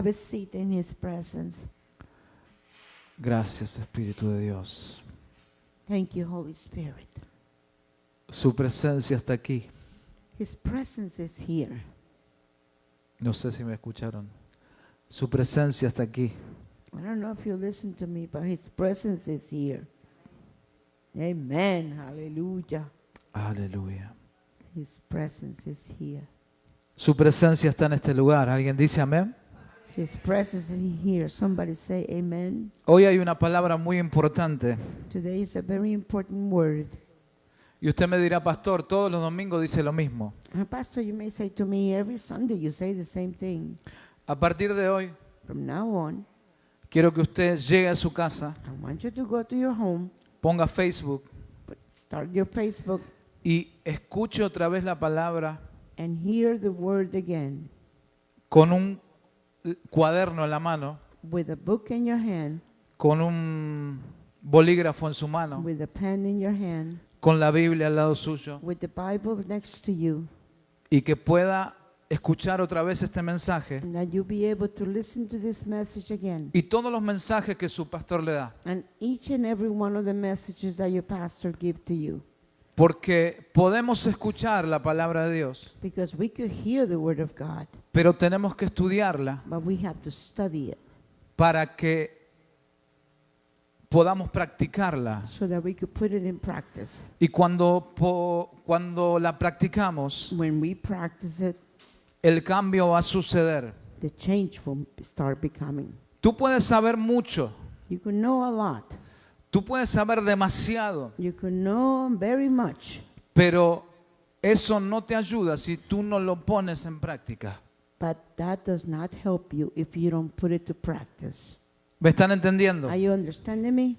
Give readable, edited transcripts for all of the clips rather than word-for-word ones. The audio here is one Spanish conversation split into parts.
Have a seat in His presence. Gracias, Espíritu de Dios. Thank you, Holy Spirit. Su presencia está aquí. His presence is here. No sé si me escucharon. Su presencia está aquí. I don't know if you listen to me, but His presence is here. Amen. Hallelujah. Aleluya. His presence is here. Su presencia está en este lugar. ¿Alguien dice amén? His presence is here. Somebody say amen. Hoy hay una palabra muy importante. Today is a very important word. Y usted me dirá, pastor, todos los domingos dice lo mismo. Pastor, you may say to me, every Sunday you say the same thing. A partir de hoy, From now on, quiero que usted llegue a su casa, I want you to go to your home, ponga Facebook start your Facebook, y escuche otra vez la palabra and hear the word again. con un cuaderno en la mano, With a book in your hand, con un bolígrafo en su mano, with a pen in your hand, con la Biblia al lado suyo, with the Bible next to you, y que pueda escuchar otra vez este mensaje and that you'll be able to listen to this message again. y todos los mensajes que su pastor le da. And each and every one of the messages that your pastor give to you. Porque podemos escuchar la palabra de Dios, Because we could hear the word of God, pero tenemos que estudiarla but we have to study it para que podamos practicarla. so that we could put it in practice. Y cuando la practicamos, When we practice it, el cambio va a suceder. the change will start becoming. Tú puedes saber mucho, You can know a lot. tú puedes saber demasiado, You can know very much, pero eso no te ayuda si tú no lo pones en práctica. but that does not help you if you don't put it to practice. ¿Me están entendiendo? Are you understanding me?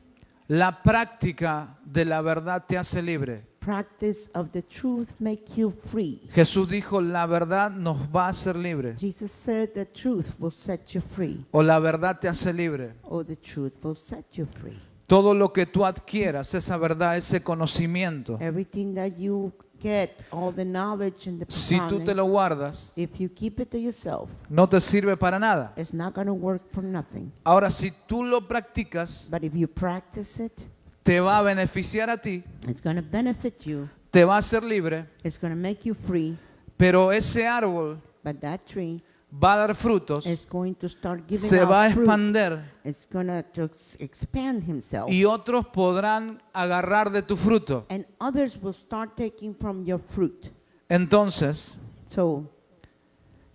La práctica de la verdad te hace libre. Practice of the truth make you free. Jesús dijo, la verdad nos va a hacer libres. Jesus said the truth will set you free. O la verdad te hace libre. Or the truth will set you free. Todo lo que tú adquieras, esa verdad, ese conocimiento, Everything that you get, all the knowledge and the si tú te lo guardas, if you keep it to yourself, no te sirve para nada. it's not going to work for nothing. Ahora, si tú lo practicas, But if you practice it, te va a beneficiar a ti, it's going to benefit you. te va a hacer libre, It's going to make you free. pero ese árbol But that tree va a dar frutos, is going to start giving se va a out fruit. expander It's going to expand himself. y otros podrán agarrar de tu fruto. And others will start taking from your fruit. Entonces, So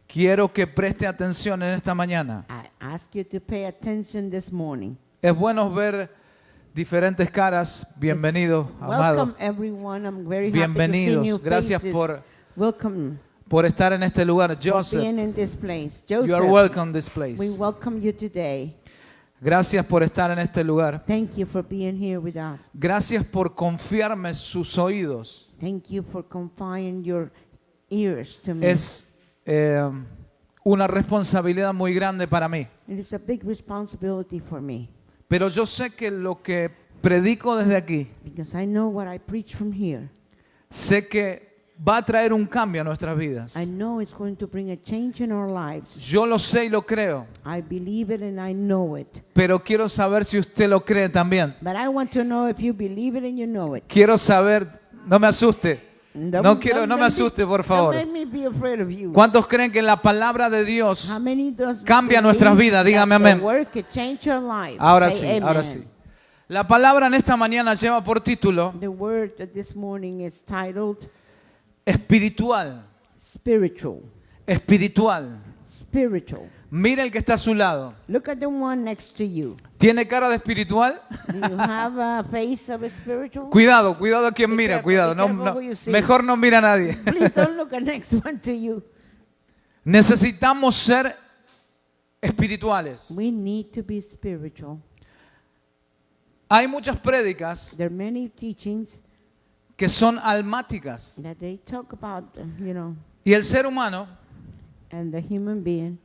quiero que preste atención en esta mañana. I ask you to pay attention this morning. Es bueno ver diferentes caras. Bienvenido, amado. Welcome everyone. I'm very happy to see Bienvenidos. new Gracias faces. Welcome por estar en este lugar. for Joseph, being in this place. you are Joseph, welcome this place. we welcome you today. Gracias por estar en este lugar. Thank you for being here with us. Gracias por confiarme sus oídos. Thank you for confiding your ears to me. Es una responsabilidad muy grande para mí. It is a big responsibility for me Pero yo sé que lo que predico desde aquí, because I know what I preach from here. sé que va a traer un cambio a nuestras vidas. I know it's going to bring a change in our lives. Yo lo sé y lo creo, I believe it and I know it. pero quiero saber si usted lo cree también. But I want to know if you believe it and you know it. Quiero saber, no me asuste, no me make asuste, por favor. Don't make me be afraid of you. ¿Cuántos creen que la palabra de Dios How many does cambia believe nuestras vidas? that Dígame the amén. word could change your life? Ahora Say sí, amen. ahora sí. La palabra en esta mañana lleva por título The word this morning is titled espiritual. spiritual. Espiritual. Spiritual. Mira el que está a su lado. Look at the one next to you. ¿Tiene cara de espiritual? Do you have a face of a spiritual? Cuidado, cuidado a quien Be mira, careful, cuidado. be No, careful no, who you see. mejor no mira a nadie. Please don't look at next one to you. Necesitamos ser espirituales. We need to be spiritual. Hay muchas prédicas There are many teachings que son almáticas. that they talk about, Y el ser humano and the human being.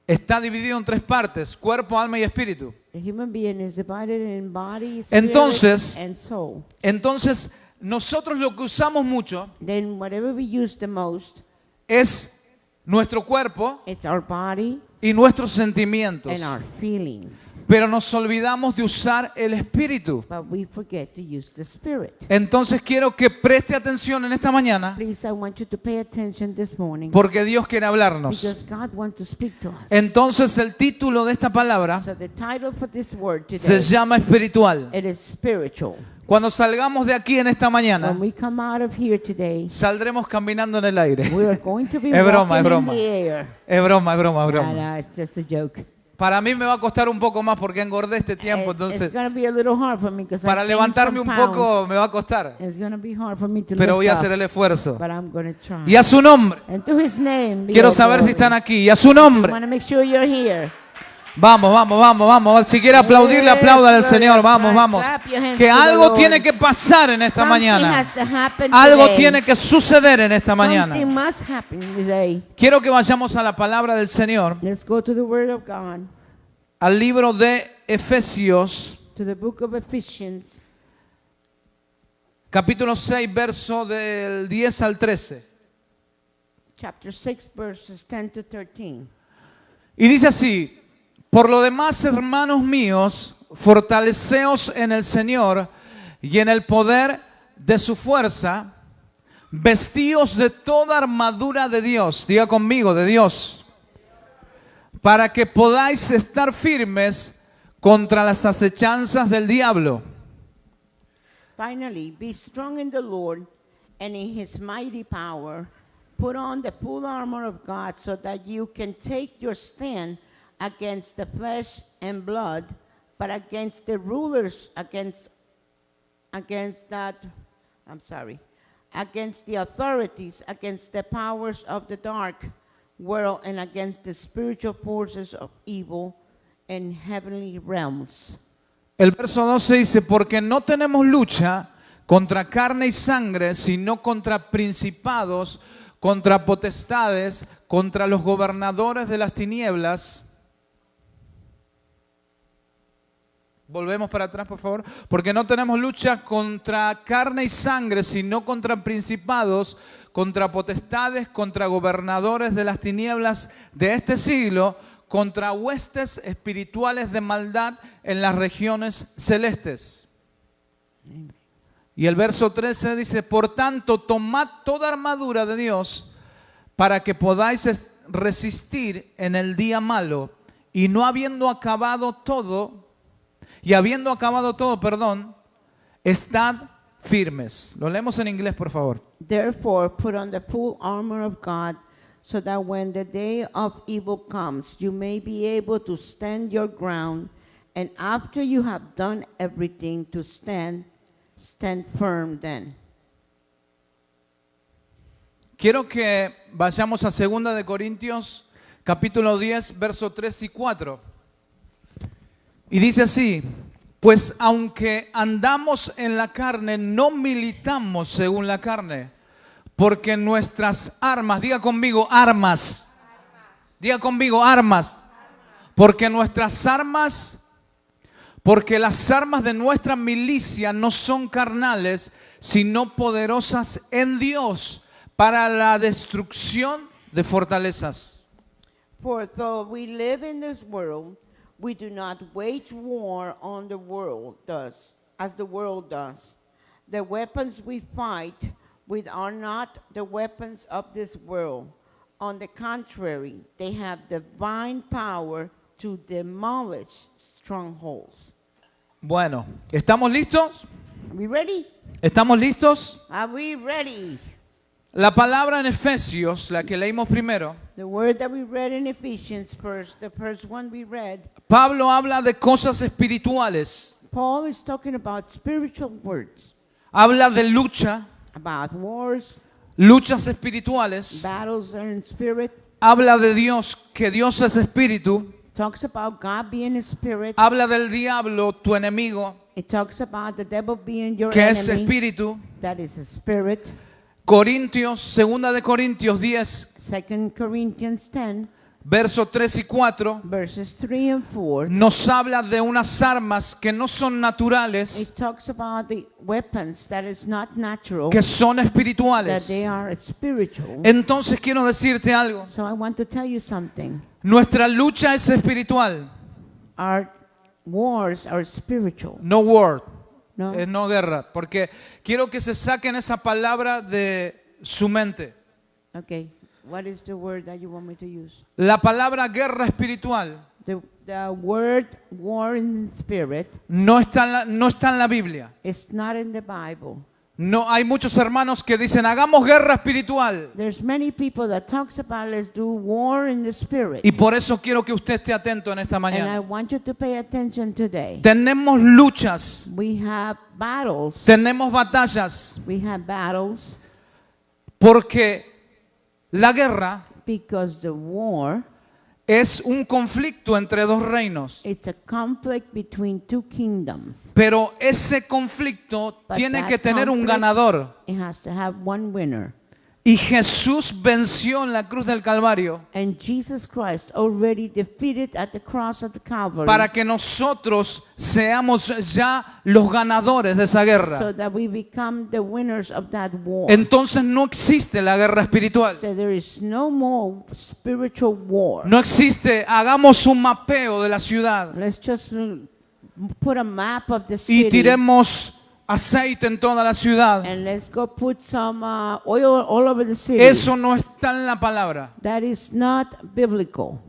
está dividido en tres partes: cuerpo, alma y espíritu. The human being is divided in body, spirit, Entonces, and soul. Entonces, nosotros lo que usamos mucho Then whatever we use the most es nuestro cuerpo it's our body, y nuestros sentimientos. and our feelings. Pero nos olvidamos de usar el espíritu. But we forget to use the Spirit. Entonces quiero que preste atención en esta mañana Please, I want you to pay attention this morning porque Dios quiere hablarnos. because God wants to speak to us. Entonces el título de esta palabra So the title for this word se today, llama espiritual. it is spiritual. Cuando salgamos de aquí en esta mañana, When we come out of here today, saldremos caminando en el aire. we are going to be Es broma, walking es broma. in the air. Es broma, es broma, es No, broma. no, it's just a joke. Para mí me va a costar un poco más porque engordé este tiempo, It's entonces going to be a little hard for me because para I gained levantarme some un poco pounds. me va a costar. It's going to be hard for me to Pero lift voy a up, hacer el esfuerzo. but I'm going to try. Y a su nombre. And to His name be Quiero all saber si glory. están aquí. Y a su I nombre. want to make sure you're here. Vamos, vamos, vamos, vamos. Si quiere aplaudirle, apláudale al Señor. Vamos, vamos. Clap your hands Que to the algo Lord. tiene que pasar en esta Something mañana. has to happen Algo today. tiene que suceder en esta Something mañana. must happen today. Quiero que vayamos a la palabra del Señor, Let's go to the Word of God, al libro de Efesios, to the book of Ephesians, capítulo 6, verso del 10 al 13. chapter 6, verses 10 to 13. Y dice así: por lo demás, hermanos míos, fortaleceos en el Señor y en el poder de su fuerza, vestíos de toda armadura de Dios, diga conmigo, de Dios, para que podáis estar firmes contra las acechanzas del diablo. Finally, be strong in the Lord and in His mighty power. Put on the full armor of God so that you can take your stand against the flesh and blood, but against the rulers, against the authorities, against the powers of the dark world, and against the spiritual forces of evil in heavenly realms. El verso 12 dice: porque no tenemos lucha contra carne y sangre, sino contra principados, contra potestades, contra los gobernadores de las tinieblas. Volvemos para atrás, por favor. Porque no tenemos lucha contra carne y sangre, sino contra principados, contra potestades, contra gobernadores de las tinieblas de este siglo, contra huestes espirituales de maldad en las regiones celestes. Y el verso 13 dice: por tanto, tomad toda armadura de Dios para que podáis resistir en el día malo, y no habiendo acabado todo, estad firmes. Lo leemos en inglés, por favor. Therefore, put on the full armor of God, so that when the day of evil comes, you may be able to stand your ground, and after you have done everything to stand firm then. Quiero que vayamos a 2 de Corintios, capítulo 10, versos 3 y 4. Y dice así: pues aunque andamos en la carne, no militamos según la carne, porque nuestras armas, diga conmigo, armas. Diga conmigo, armas. Porque las armas de nuestra milicia no son carnales, sino poderosas en Dios para la destrucción de fortalezas. For though we live in this world, we do not wage war on the world as the world does. The weapons we fight with are not the weapons of this world. On the contrary, they have divine power to demolish strongholds. Bueno, ¿estamos listos? Are we ready? ¿Estamos listos? Are we ready? La palabra en Efesios, la que leímos primero, The word that we read in Ephesians first, the first one we read, Pablo habla de cosas espirituales, Paul is talking about spiritual words, habla de lucha, about wars, luchas espirituales, battles are in spirit, habla de Dios, que Dios es espíritu, talks about God being a spirit, habla del diablo, tu enemigo, it talks about the devil being your que es enemy, espíritu. that is a spirit. Corintios, 2 de Corintios 10, 2 Corinthians 10 versos 3 y 4, verses 3 and 4, nos habla de unas armas que no son naturales, it talks about the weapons that is not natural, que son that espirituales. they are spiritual. Entonces quiero decirte algo. So I want to tell you something. Nuestra lucha es espiritual, Our wars are spiritual. no war, No? no guerra, porque quiero que se saquen esa palabra de su mente. Okay. What is the word that you want me to use? La palabra guerra espiritual The word war in the spirit no está en la Biblia. is not in the Bible. No, hay muchos hermanos que dicen, hagamos guerra espiritual. There's many people that talks about let's do war in the spirit. Y por eso quiero que usted esté atento en esta And I mañana. want you to pay attention today. Tenemos luchas, We have battles. tenemos batallas, We have battles porque la guerra because the war, es un conflicto entre dos reinos. it's a conflict between two kingdoms. Pero ese conflicto But tiene that que tener un conflict- ganador. It has to have one winner. Y Jesús venció en la cruz del Calvario And Jesus Christ already defeated at the cross of the Calvary para que nosotros seamos ya los ganadores de esa so guerra. that we become the winners of that war. Entonces no existe la guerra espiritual. So there is no more spiritual war. No existe, hagamos un mapeo de la ciudad Let's just put a map of the y city tiremos aceite en toda la ciudad. and let's go put some oil all over the city. Eso no está en la palabra. That is not biblical.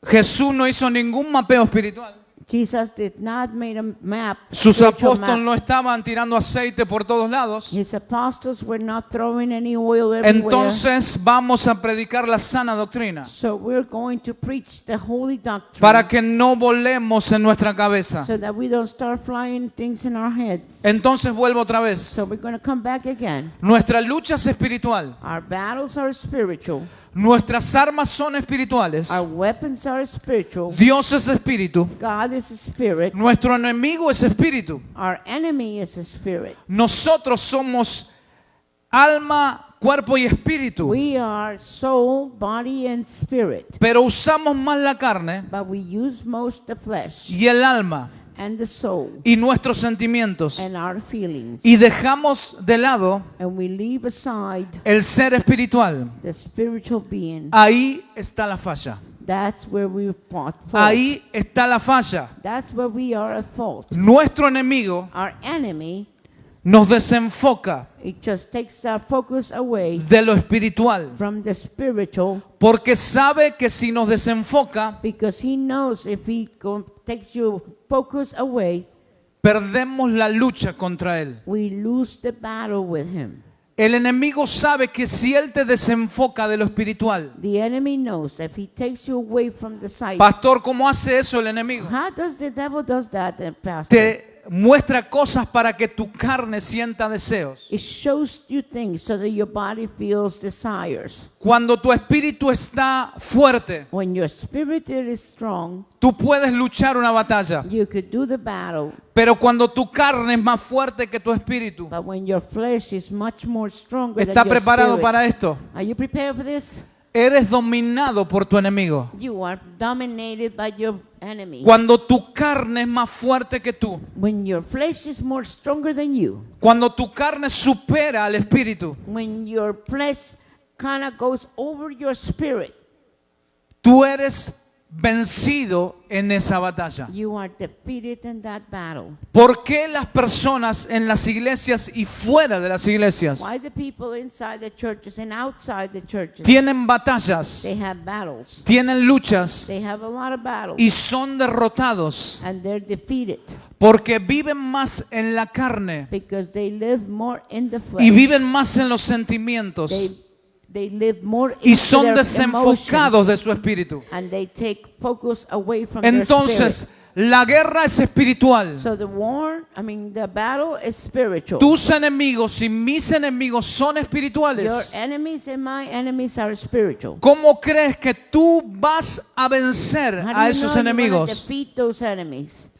Jesús no hizo ningún mapeo espiritual. Jesus did not make a map. Sus spiritual apóstoles map. no estaban tirando aceite por todos lados. His apostles were not throwing any oil everywhere. Entonces vamos a predicar la sana doctrina So we're going to preach the holy doctrine para que no volemos en nuestra cabeza. so that we don't start flying things in our heads. Entonces vuelvo otra vez. So we're going to come back again. Nuestra lucha es espiritual. Our battles are spiritual. Nuestras armas son espirituales. Our weapons are spiritual. Dios es espíritu. God is a spirit. Nuestro enemigo es espíritu. Our enemy is a spirit. Nosotros somos alma, cuerpo y espíritu. We are soul, body, and spirit. Pero usamos más la carne But we use most the flesh y el alma and the soul y nuestros sentimientos. and our feelings. Y dejamos de lado And we leave aside el ser espiritual. the spiritual being. Ahí está la falla. That's where we fought. Ahí está la falla. That's where we are at fault. Nuestro enemigo Our enemy, nos desenfoca it just takes our focus away de lo espiritual. from the spiritual Porque sabe que si nos desenfoca, because he knows if he takes your focus away, perdemos la lucha contra él. we lose the battle with him. El enemigo sabe que si él te desenfoca de lo espiritual, The enemy knows if he takes you away from the sight. pastor, ¿cómo hace eso el enemigo? How does the devil does that, Pastor? Te muestra cosas para que tu carne sienta deseos. It shows you things so that your body feels desires. Cuando tu espíritu está fuerte, When your spirit is strong, tú puedes luchar una batalla. you could do the battle. Pero cuando tu carne es más fuerte que tu espíritu, But when your flesh is much more stronger ¿está than your preparado spirit, para esto? are you prepared for this? Eres dominado por tu enemigo. You are dominated by your enemy. Cuando tu carne es más fuerte que tú, When your flesh is more stronger than you, cuando tu carne supera al espíritu, when your flesh kind of goes over your spirit, tú eres vencido en esa batalla. you are defeated in that battle. ¿Por qué las personas en las iglesias y fuera de las iglesias Why the people inside the churches and outside the churches, tienen batallas, they have battles. tienen luchas They have a lot of battles. y son derrotados? And they're defeated Porque viven más en la carne because they live more in the flesh. y viven más en los sentimientos They live more y into son their desenfocados de emotions, su espíritu. and they take focus away from their Entonces, spirit. la guerra es espiritual. So the battle is spiritual. Tus enemigos y mis enemigos son Your espirituales. enemies and my enemies are spiritual. ¿Cómo crees que tú vas a vencer How do a you esos know you're gonna enemigos? defeat those enemies?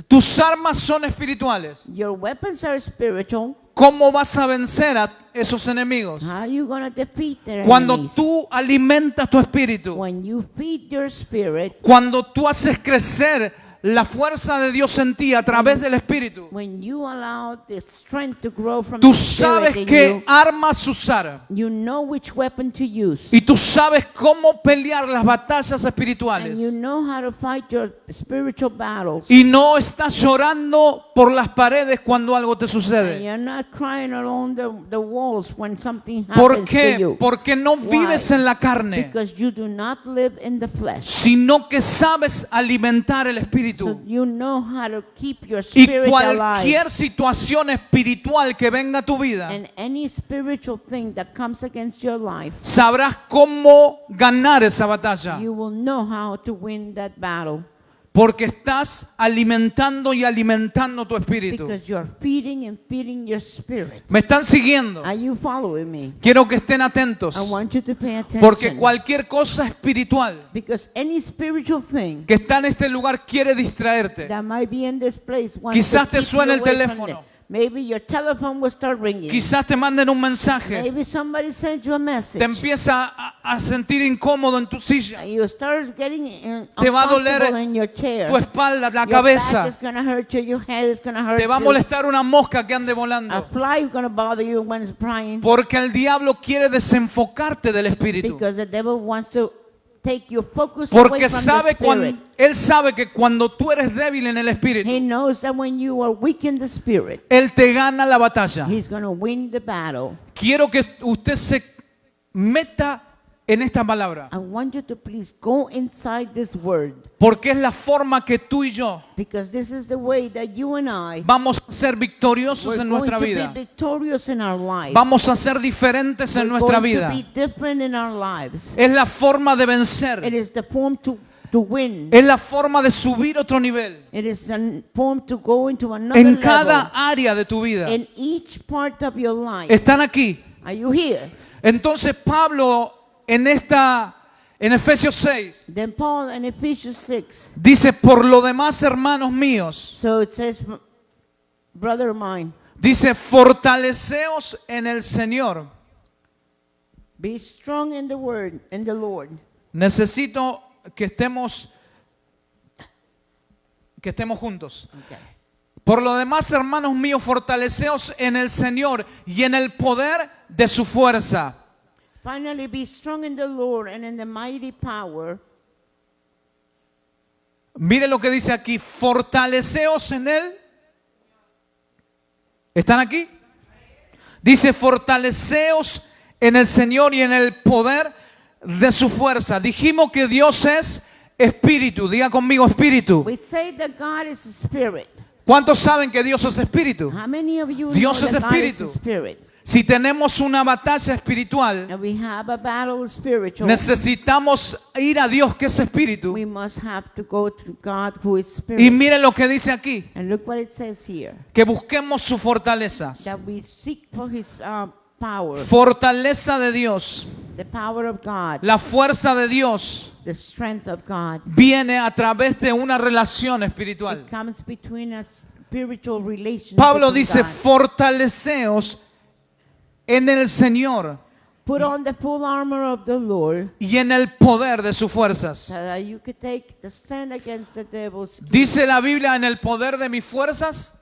Tus armas son espirituales. Your weapons are spiritual. ¿Cómo vas a vencer a esos enemigos? How are you going to defeat their Cuando enemies? tú alimentas tu espíritu, When you feed your spirit, cuando tú haces crecer la fuerza de Dios en ti a través del espíritu, when you allow the strength to grow from tú the spirit sabes in qué armas usar you know which weapon to use. y tú sabes cómo pelear las batallas And you espirituales. know how to fight your spiritual battles. Y no estás llorando por las paredes cuando algo te And sucede. you're not crying along the walls when something ¿Por happens to qué? you. Porque no vives Why? en la carne, Because you do not live in the flesh. sino que sabes alimentar el espíritu. So you know how to keep your Y spirit alive. cualquier situación espiritual que venga a tu vida, And any spiritual thing that comes against your life, sabrás cómo ganar esa batalla. you will know how to win that battle. Porque estás alimentando y alimentando tu espíritu. Because you're feeding and feeding your spirit. ¿Me están siguiendo? Are you following me? Quiero que estén atentos. I want you to pay attention. Porque cualquier cosa espiritual Because any spiritual thing que está en este lugar quiere distraerte. that might be in this place wants Quizás to te keep suene you el away from teléfono. it. Maybe your telephone will start ringing. Quizás te manden un mensaje. Maybe somebody sent you a message. Te empieza a sentir incómodo en tu silla. You start getting Te va a doler uncomfortable in your chair. tu espalda, la Your cabeza. back is going to hurt you. Your head is going to hurt Te va a you. molestar una mosca que ande A volando. fly is going to bother you when it's flying. Porque el diablo quiere desenfocarte del espíritu. Because the devil wants to take your focus away Porque from sabe the spirit. él sabe que cuando tú eres débil en el He espíritu, knows that when you are weak in the spirit, él te gana la batalla. he's going to win the battle. Quiero que usted se meta en esta palabra, I want you to please go inside this word. porque es la forma que tú y yo Because this is the way that you and I vamos a ser victoriosos we're en going nuestra to vida. be victorious in our lives. Vamos a ser diferentes en We're nuestra going vida. to be different in our lives. Es la forma de It vencer. is the form to win. Es la forma de subir otro nivel. It is the form to go into another En level. cada área de tu vida. In each part of your life. Están aquí. Are you here? Entonces Pablo en Efesios 6 Then Paul in Ephesians 6. dice, por lo demás, hermanos míos, So it says, brother of mine, dice, fortaleceos en el Señor. be strong in the word, in the Lord. Necesito que estemos juntos. Okay. Por lo demás, hermanos míos, fortaleceos en el Señor y en el poder de su fuerza. Finally, be strong in the Lord and in the mighty power. Mire lo que dice aquí, fortaleceos en Él. ¿Están aquí? Dice, fortaleceos en el Señor y en el poder de su fuerza. Dijimos que Dios es espíritu. Diga conmigo espíritu. We say that God is a spirit. ¿Cuántos saben que Dios es espíritu? How many of you Dios know es that God is espíritu. a spirit? Si tenemos una batalla espiritual, And we have a battle spiritual. necesitamos ir a Dios que es espíritu. We must have to go to God who is Y spirit. mire lo que dice aquí, And look what it says here. que busquemos sus fortalezas. That we seek for his power. Fortaleza de Dios, The power of God. la fuerza de Dios The strength of God. viene a través de una relación espiritual. It comes between a spiritual relationship Pablo with dice, God. fortaleceos en el Señor Put on the full armor of the Lord y en el poder de sus fuerzas. so that you could take the stand against the devil's scheme. Dice la Biblia, en el poder de mis fuerzas.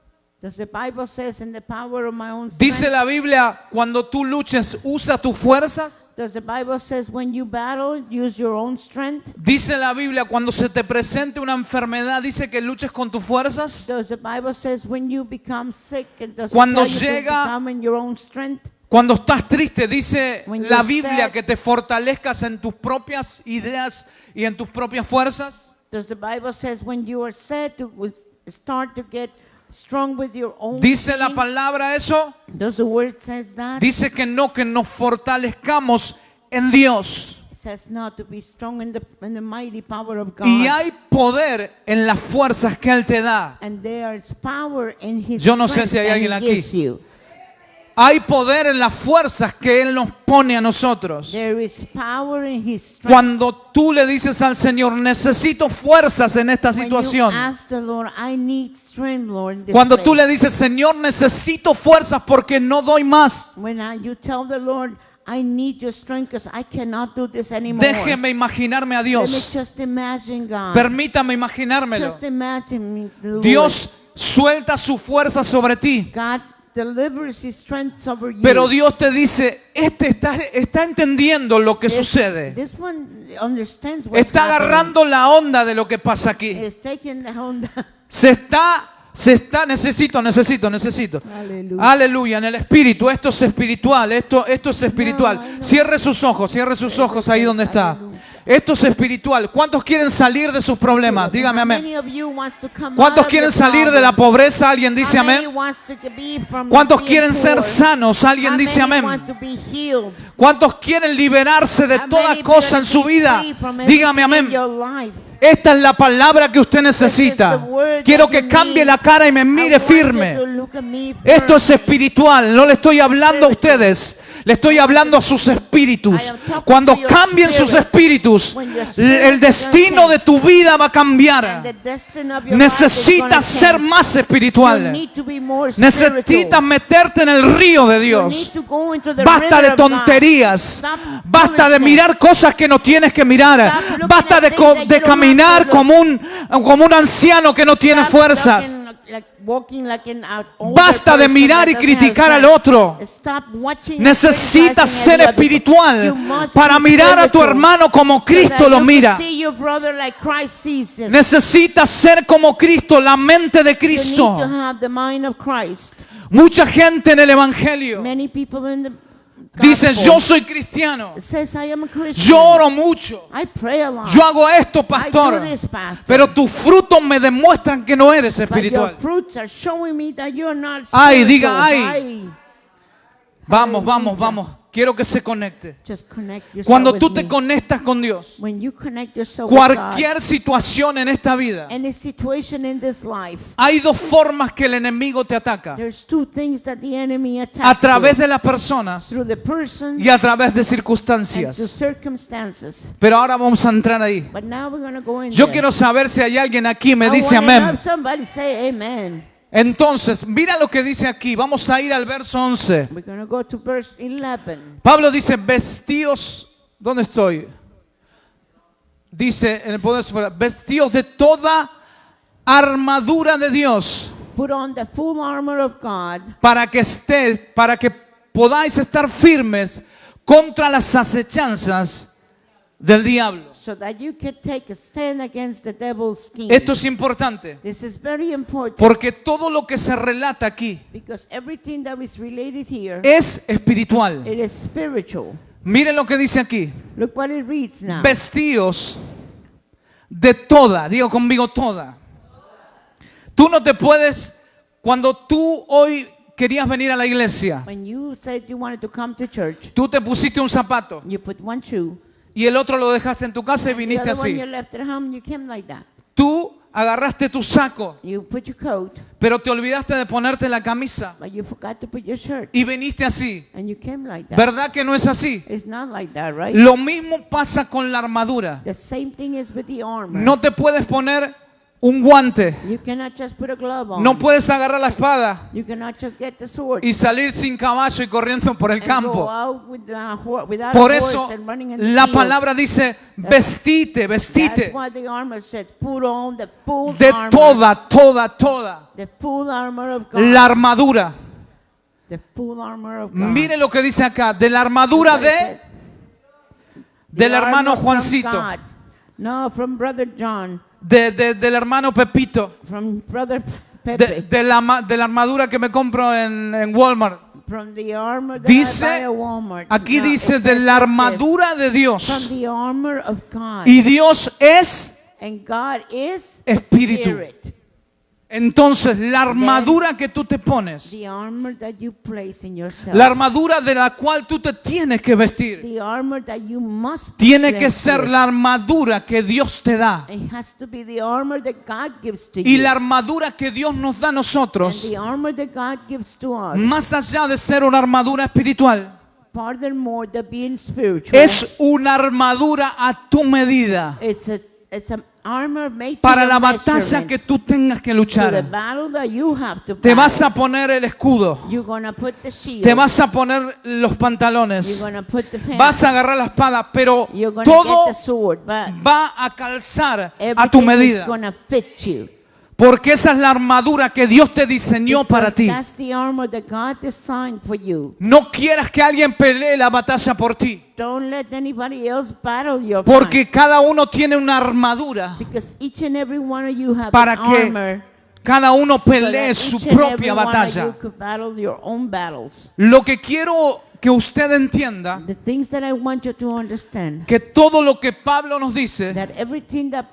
Does the Bible says in the power of my own Dice strength? la Biblia, cuando tú luches, usa tus fuerzas. Does the Bible says when you battle, use your own strength? Dice la Biblia, cuando se te presente una enfermedad, dice que luches con tus fuerzas. Does the Bible says when you become sick, it does Cuando it tell you to llega- become in your own strength? Cuando estás triste, dice When la you're Biblia sad. que te fortalezcas en tus propias ideas y en tus propias fuerzas. Does the Bible says when you are sad to start to get strong with your own Dice la being? palabra eso. Does the word says that? Dice que no, que nos fortalezcamos en Dios. It says not to be strong in the mighty power of God. Y hay poder en las fuerzas que Él te da. And there is power in his Yo no sé strength si hay that alguien he aquí. gives you. Hay poder en las fuerzas que Él nos pone a nosotros. There is power in His strength. Cuando tú le dices al Señor, necesito fuerzas en esta When situación. you ask the Lord, I need strength, Lord, in this Cuando tú place. le dices, Señor, necesito fuerzas porque no doy más. When you tell the Lord, I need your strength because I cannot do this anymore. Déjeme imaginarme a Let me Dios. just imagine God. Permítame imaginármelo. Just imagine the Lord. Dios suelta su fuerza sobre ti. God delivers His strength over you. Pero Dios te dice, está entendiendo lo que This- sucede. This one understands what's Está happening. agarrando la onda de lo que pasa aquí. Is taking the Honda. Necesito. Aleluya. Aleluya, en el espíritu. Esto es espiritual, esto es espiritual. No. Cierre sus ojos ahí donde está. Esto es espiritual. ¿Cuántos quieren salir de sus problemas? Dígame amén. Many of you wants to come ¿Cuántos out of quieren your salir de la problems. pobreza? Alguien dice How many amén. wants to be from ¿Cuántos being quieren ser poor? sanos? Alguien How dice many amén. want to be healed? ¿Cuántos quieren liberarse de How toda many cosa en want to su be vida? free from Dígame everything amén. in your life? Esta es la palabra que usted necesita. This is the word Quiero that que you cambie need. la cara y me I mire want you firme. to look at me Esto es firmly. espiritual, no le estoy hablando a ustedes, le estoy hablando a sus espíritus. Cuando cambien sus espíritus, el destino de tu vida va a And cambiar. the destiny of your life is gonna Necesitas ser change. más You espiritual. need to be more Necesitas spiritual. meterte en el río de You Dios. need to go into the Basta river de of God. tonterías. Stop Basta de foolishness. mirar cosas que no tienes que mirar. Stop looking Basta at de, things that you de don't caminar have to look. como un anciano que no tiene Stop fuerzas. walking like an older Basta de person mirar y that doesn't have criticar al strength. otro. Stop watching and Necesitas criticizing ser any other people. espiritual You must para be mirar a tu spiritual hermano como so Cristo that lo you mira. can see your brother like Christ sees him. Necesitas ser como Cristo, la mente de You need to Cristo. have the mind of Christ. Mucha gente en el Evangelio Many people in the dice, gospel yo soy cristiano, says I am a Christian. yo oro mucho, I pray a lot. yo hago esto, I pastor. do this, pastor. Pero tus frutos me demuestran que no eres But your espiritual. fruits are showing me that you're not Ay, spiritual. diga, ay. Ay. Vamos. Quiero que se conecte. Just connect yourself Cuando with tú te me. conectas con Dios, When you connect yourself with God, cualquier situación en esta vida, any situation in this life, hay dos formas que el enemigo te ataca. there's two things that the enemy attacks A través you. de las personas Through the person y a través de and the circunstancias. circumstances. Pero ahora vamos a entrar ahí. But now we're going to go in Yo there. quiero saber si hay alguien aquí me I dice wanna amén. have somebody say amen. Entonces, mira lo que dice aquí. Vamos a ir al verso 11. We're going to go to verse 11. Pablo dice, vestíos, ¿dónde estoy? Dice en el poder superior, vestíos de toda armadura de Dios Put on the full armor of God para que podáis estar firmes contra las acechanzas del diablo. so that you can take a stand against the devil's scheme. Esto es importante This is very important porque todo lo que se relata aquí because everything that is related here, es espiritual. it is spiritual. Miren lo que dice aquí. Look what it reads now. Vestíos de toda, digo conmigo toda. Tú no te puedes, cuando tú hoy querías venir a la iglesia, When you said you wanted to come to church, tú te pusiste un zapato you put one shoe. y el otro lo dejaste en tu casa y The viniste other one así. you left at home, you came like that. Tú agarraste tu saco, You put your coat, pero te olvidaste de ponerte la camisa but you forgot to put your shirt. y viniste así. And you came like that. ¿Verdad que no es así? It's not like that, right? Lo mismo pasa con la armadura. The same thing is with the armor. No te puedes poner un guante, You cannot just put a glove on. no puedes agarrar la espada You cannot just get the sword y salir sin caballo y corriendo por el and go campo. out with without Por a eso horse and running in the la field. palabra dice, vestite, That's vestite why the armor said, put on the full de armor. toda The full armor of God. la armadura. The full armor of God. Mire lo que dice acá, de la armadura That's what it says. del The hermano armor from Juancito, God. No, from Brother John. del hermano Pepito, From Brother Pepe. de la armadura que me compro en Walmart. From the armor that Dice, I buy at Walmart. aquí No, dice it de says la like this. armadura de From Dios. the armor of God. Y Dios es And God is Espíritu. spirit. entonces la armadura que tú te pones, the armor that you place in yourself, la armadura de la cual tú te tienes que vestir, the armor that you must tiene que dress ser with, la armadura que Dios te da. it has to be the armor that God gives to Y you. la armadura que Dios nos da a And nosotros, the armor that God gives to us, más allá de ser una armadura espiritual, furthermore, the being spiritual, es una armadura a tu medida it's an armor made para to la your batalla measurements. que tú tengas que To the luchar. battle that you have to Te vas battle. a poner el escudo, You're gonna put the shield. te vas a poner los You're pantalones, gonna put the pants. vas a agarrar la espada, pero You're gonna todo get the sword, but va a calzar a tu everything is medida. gonna fit you. Porque esa es la armadura que Dios te diseñó para Because ti. that's the armor that God designed for you. No quieras que alguien pelee la batalla por ti. Don't let anybody else battle your Porque fight. cada uno tiene una armadura Because each and every one of you have para an que armor. cada uno So that pelee su each and every propia one of batalla. you could battle your own battles. Lo que quiero que usted entienda, The things that I want you to understand, que todo lo que Pablo nos dice that everything that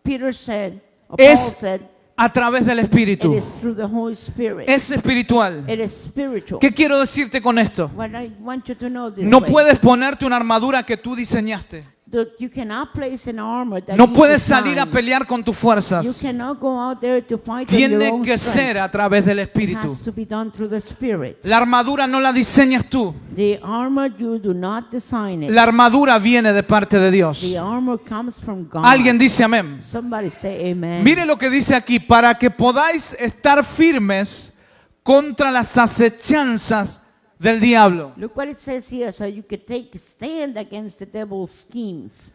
Peter said, or Paul es said, a través del it Espíritu. is through the Holy Spirit. Es espiritual. It is spiritual. ¿Qué quiero decirte con esto? What I want you to know this No way, puedes ponerte una armadura que tú diseñaste. that you cannot place an armor that No you puedes salir a designed. pelear con tus You fuerzas. cannot go out there to fight on your Tiene own que strength. ser a través del It Espíritu. has to be done through the Spirit. La armadura no la diseñas tú. The armor, you do not design it. La armadura viene de parte de Dios. The armor comes from God. Alguien dice amén. Somebody say amen. Mire lo que dice aquí, para que podáis estar firmes contra las acechanzas del diablo. Look what it says here, so you can take a stand against the devil's schemes.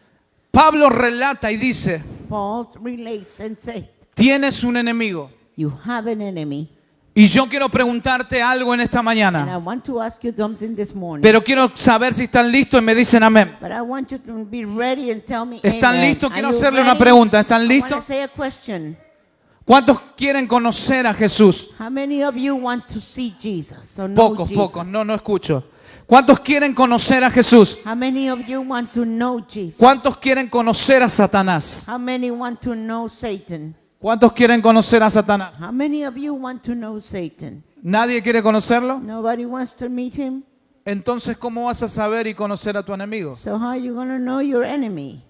Pablo relata y dice, Paul relates and says, tienes un enemigo. you have an enemy. Y yo quiero preguntarte algo en esta And I mañana. want to ask you something this morning. Pero quiero saber si están listos y me dicen amén. But I want you to be ready and tell me ¿Están amen. listos? Are Quiero you hacerle una ready? pregunta. ¿Están I want to listos? say a question. ¿Cuántos quieren conocer a Jesús? How many of you want to see Jesus or know Pocos, Jesus? pocos. No escucho. ¿Cuántos quieren conocer a Jesús? How many of you want to know Jesus? ¿Cuántos quieren conocer a Satanás? How many want to know Satan? ¿Cuántos quieren conocer a Satanás? How many of you want to know Satan? ¿Nadie quiere conocerlo? Nobody wants to meet him? Entonces, ¿cómo vas a saber y conocer a tu enemigo? So how are you going to know your enemy?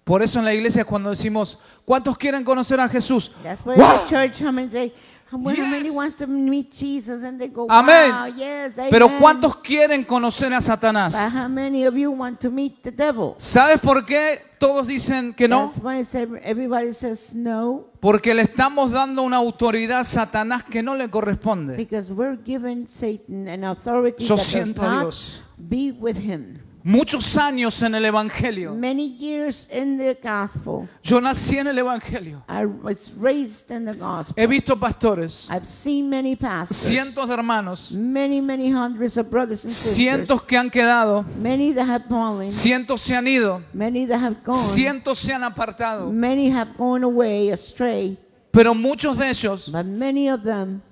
Por eso en la iglesia cuando decimos, ¿cuántos quieren conocer a Jesús? That's why ¡Wow! the church come and say, how many Yes. wants to meet Jesus? And they go, Amén. wow, yes, amen. Pero ¿cuántos quieren conocer a Satanás? But how many of you want to meet the devil? ¿Sabes por qué todos dicen que no? That's why everybody says no, Porque le estamos dando una autoridad a Satanás que no le corresponde. because we're giving Satan an authority Yo that does siento a not Dios. be with him. Muchos años en el Evangelio. Many years in the gospel, Yo nací en el Evangelio. I was raised in the gospel. He visto pastores, I've seen many pastors, cientos de hermanos, many hundreds of brothers and sisters, cientos que han quedado, many that have fallen, cientos se han ido, many that have gone, cientos se han apartado. many have gone away astray, Pero muchos de ellos but many of them,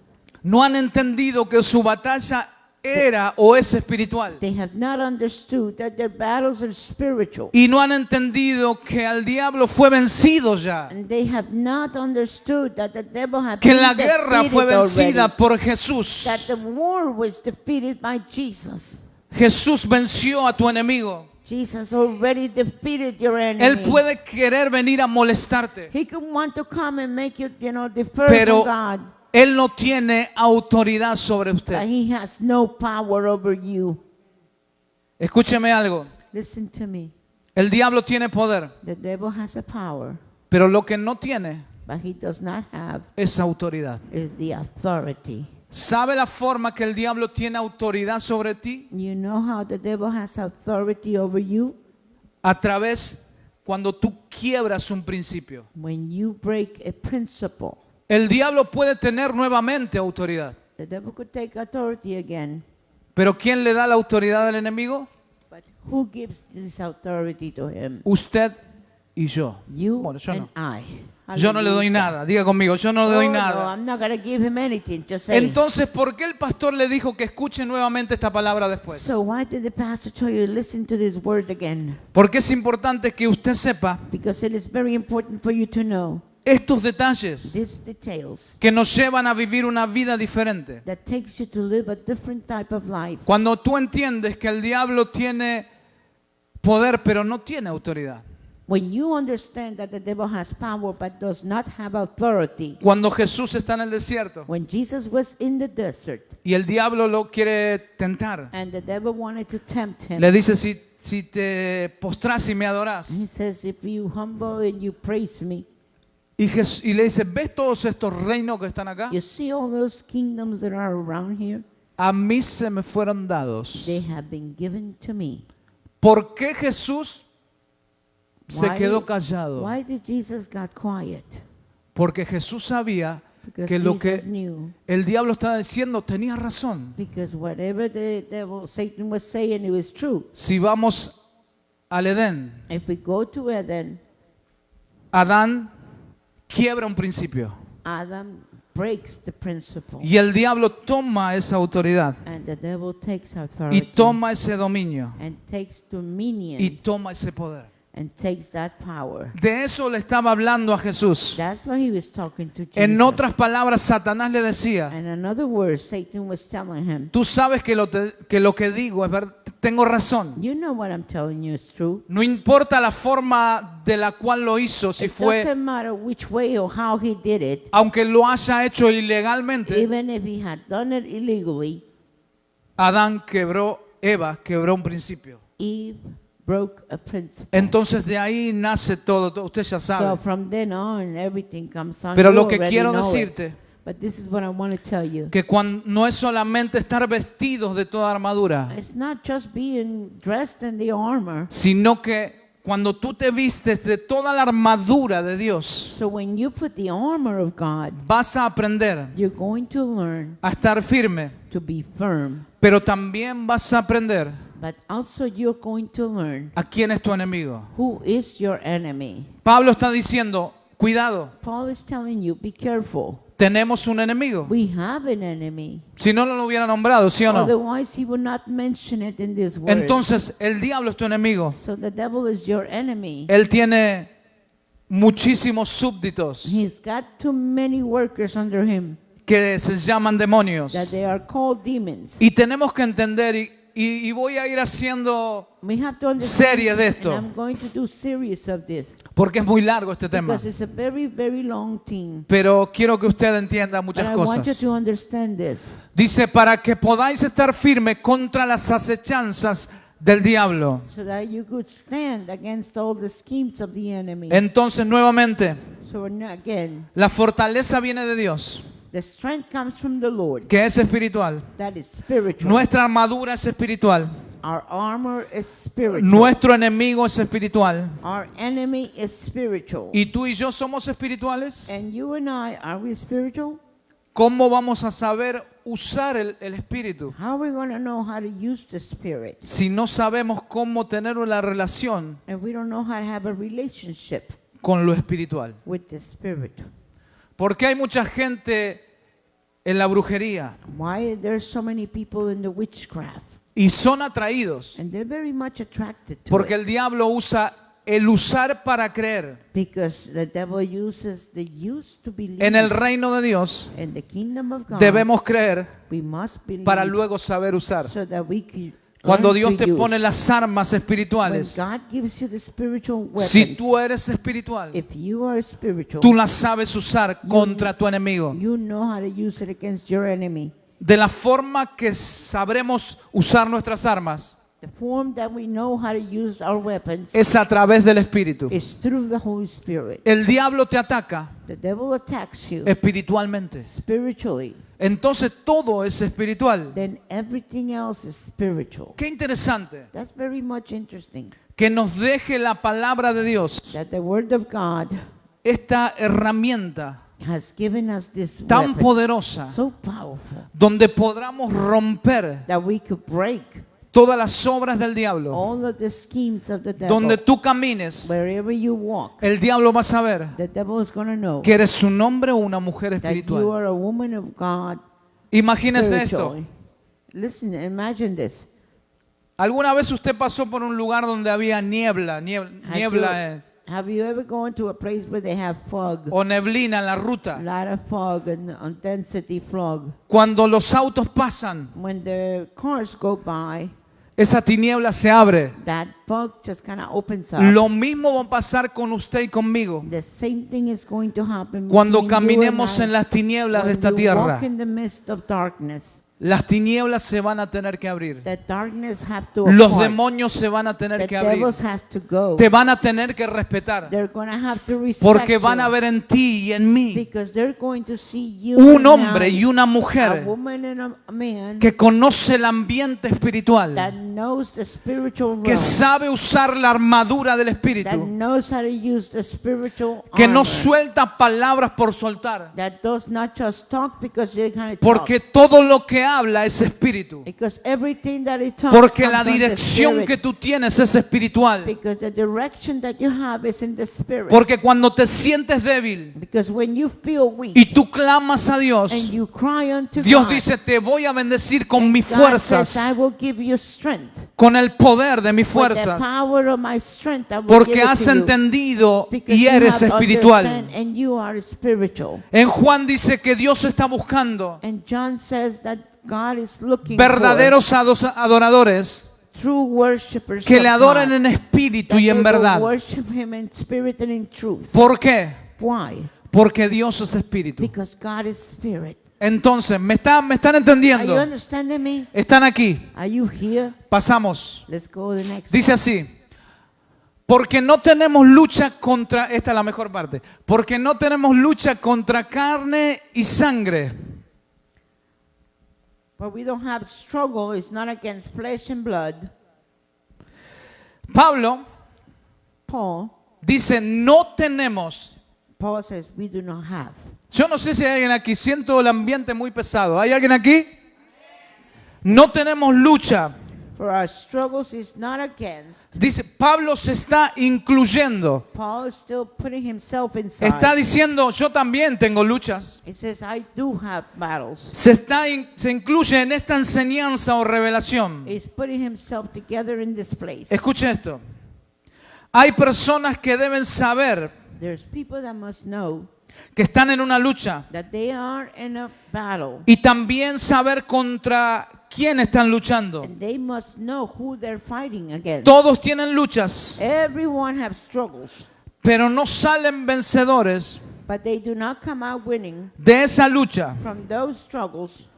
no han entendido que su batalla era o es espiritual. they have not understood that their battles are spiritual. Y no han entendido que al diablo fue vencido ya. And they have not understood that the devil had Que been la guerra fue defeated vencida already, por Jesús. that the war was defeated by Jesus. Jesús venció a tu enemigo. Jesus already defeated your enemy. Él puede querer venir a molestarte, He could want to come and make you, defer pero from God, Él no tiene autoridad sobre but usted. he has no power over you. Escúcheme algo. Listen to me. El diablo tiene poder, The devil has a power, pero lo que no tiene but he does not have es autoridad. is the authority. ¿Sabe la forma que el diablo tiene autoridad sobre ti? You know how the devil has authority over you? A través cuando tú quiebras un principio. When you break a principle. El diablo puede tener nuevamente autoridad, The devil could take authority again, pero ¿quién le da la autoridad al enemigo? but who gives this authority to him? Usted y yo. You Bueno, yo and no. I. Yo no le doy Hallelujah. nada. Diga conmigo, yo no le doy Oh, no, nada. I'm not going to give him anything. Just say. Entonces, ¿por qué el pastor le dijo que escuche nuevamente esta palabra después? So why did the pastor tell you to listen to this word again? Porque es importante que usted sepa Because it is very important for you to know estos detalles these details que nos llevan a vivir una vida diferente. that takes you to live a different type of life. Cuando tú entiendes que el diablo tiene poder pero no tiene autoridad. When you understand that the devil has power but does not have authority. Cuando Jesús está en el desierto When Jesus was in the desert y el diablo lo quiere tentar, and the devil wanted to tempt him. le dice, si te postras y me adorás. He says, if you humble and you praise me, Y le dice, ¿ves todos estos reinos que están acá? you see all those kingdoms that are around here? A mí se me fueron dados. They have been given to me. ¿Por qué Jesús se Why- quedó callado? Why did Jesus got quiet? Porque Jesús sabía Because que lo Jesus que knew. el diablo estaba diciendo tenía razón. Because whatever the devil, Satan was saying, it was true. Si vamos al Edén, If we go to Eden, Adán quiebra un principio Adam breaks the principle. y el diablo toma esa autoridad And the devil takes y authority. toma ese dominio And takes dominion. y toma ese poder. And takes that power. De eso le estaba hablando a Jesús. That's why he was talking to Jesus. En otras palabras, Satanás le decía, And in other words, Satan was telling him, tú sabes que lo que digo es verdad, tengo razón. you know what I'm telling you is true. No importa la forma de la cual lo hizo, si It fue, doesn't matter which way or how he did it. aunque lo haya hecho ilegalmente, Even if he had done it illegally, Eva quebró un principio. Eve broke a principle. Entonces de ahí nace todo, usted ya So sabe. from then on, everything comes on. Pero You lo que already quiero know it. decirte, But this is what I want to tell you. que cuando, no es solamente estar vestidos de toda armadura, It's not just being dressed in the armor. sino que cuando tú te vistes de toda la armadura de Dios, So when you put the armor of God, vas a aprender you're going to learn a estar firme, to be firm. pero también vas a aprender But also you're going to learn a quién es tu enemigo. who is your enemy. Pablo está diciendo, cuidado, Paul is telling you, be careful. tenemos un enemigo. We have an enemy. Si no, no lo hubiera nombrado, ¿sí o no? Otherwise, he would not mention it in this word. Entonces, el diablo es tu enemigo. So the devil is your enemy. Él tiene muchísimos súbditos He's got too many workers under him que se llaman demonios. that they are called demons. Y tenemos que entender, y voy a ir haciendo, We have to understand, serie de esto. and I'm going to do series of this porque es muy largo este tema, because it's a very, very long thing. pero quiero que usted entienda But muchas I want you cosas. to understand this. Dice, para que podáis estar firmes contra las acechanzas del diablo. So that you could stand against all the schemes of the enemy. Entonces, nuevamente, So again, la fortaleza viene de Dios, the strength comes from the Lord. que es espiritual. That is spiritual. Nuestra armadura es espiritual. Our armor is spiritual. Nuestro enemigo es espiritual. Our enemy is spiritual. ¿Y tú y yo somos espirituales? And you and I, are we spiritual? ¿Cómo vamos a saber usar el espíritu How are we going to know how to use the spirit? si no sabemos cómo tener una relación And we don't know how to have a relationship con lo espiritual? with the spirit. Porque hay mucha gente en la brujería Why there's so many people in the witchcraft? y son atraídos And they're very much attracted to porque it. el diablo usa el usar para creer Because the devil uses the use to believe. en el reino de Dios. In the kingdom of God, Debemos creer we must believe para luego saber usar. so that we can Cuando learn Dios to te use. pone las armas When espirituales, God gives you the spiritual weapons, si tú eres espiritual, if you are spiritual, tú las sabes usar contra tu enemigo. you know how to use it against your enemy. De la forma que sabremos usar nuestras armas The form that we know how to use our weapons es a través del Espíritu. is through the Holy Spirit. El diablo te ataca The devil attacks you espiritualmente. spiritually, Entonces todo es espiritual. then everything else is spiritual. Qué interesante That's very much interesting. que nos deje la palabra de Dios, That the Word of God esta herramienta has given us this tan weapon, poderosa, so powerful, donde podamos romper that we could break todas las obras del diablo, all of the schemes of the devil, donde tú camines, wherever you walk, el diablo va a saber the devil is going to know que eres un hombre o una mujer that you espiritual. are a woman of God Imagínese esto. spiritually. Listen, imagine this. ¿Alguna vez usted pasó por un lugar donde había niebla Have you ever gone to a place where they have fog? o neblina en la A ruta? lot of fog and density fog. Cuando los autos pasan, When the cars go by, esa tiniebla se abre. that fog just kind of opens up. Lo mismo va a pasar con usted y conmigo The same thing is going to happen cuando between you and caminemos I. en las tinieblas de When esta you tierra. walk in the midst of darkness, Las tinieblas se van a tener que abrir. the darkness have to Los apart. demonios se van a tener The que abrir. devils has to go. Te van a tener que respetar. They're going to have to respect Porque van a you ver en ti y en mí because they're going to see you un and hombre I, y una a mujer woman and a man que conoce el ambiente espiritual, that knows the spiritual que realm, sabe usar la armadura del that Espíritu, knows how to use the spiritual que no armor, suelta palabras por soltar, that does not just talk because they're going to porque todo lo que habla es espíritu, because everything that it talks porque comes la from the dirección spirit, que tú tienes es espiritual, because the direction that you have is in the spirit, porque cuando te sientes débil because when you feel weak y tú clamas a Dios, and you cry unto Dios God, dice, te voy a bendecir con mis God fuerzas, says, I will give you strength. con el poder de mis With the fuerzas, power of my strength, I will porque give it has to you. entendido Because y you eres have espiritual. understand and you are spiritual. En Juan dice que Dios está buscando And John says that God is looking verdaderos adoradores for true worshipers que of le adoren God, en espíritu that y they en will verdad. worship Him in spirit and in truth. ¿Por qué? Why? Porque Dios es espíritu. Because God is spirit. Entonces, ¿me están Are you entendiendo? understanding me? ¿Están aquí? Are you here? Pasamos. Let's go to the next Dice one. así. Porque no tenemos lucha contra, esta es la mejor parte, porque no tenemos lucha contra carne y sangre, But we don't have struggle. It's not against flesh and blood. Pablo Paul dice, no tenemos. Paul says we do not have. Yo no sé si hay alguien aquí, siento el ambiente muy pesado. ¿Hay alguien aquí? No tenemos lucha. For our struggles is not against. Dice, Pablo se está incluyendo. Paul is still putting himself inside. Está diciendo, yo también tengo luchas. He says, I do have battles. Se incluye en esta enseñanza o revelación. He's putting himself together in this place. Escuche esto. Hay personas que deben saber There's people that must know que están en una lucha that they are in a battle. y también saber contra quién están luchando. And they must know who they're fighting against. Todos tienen luchas, Everyone have struggles, pero no salen vencedores but they do not come out winning de esa lucha. from those struggles,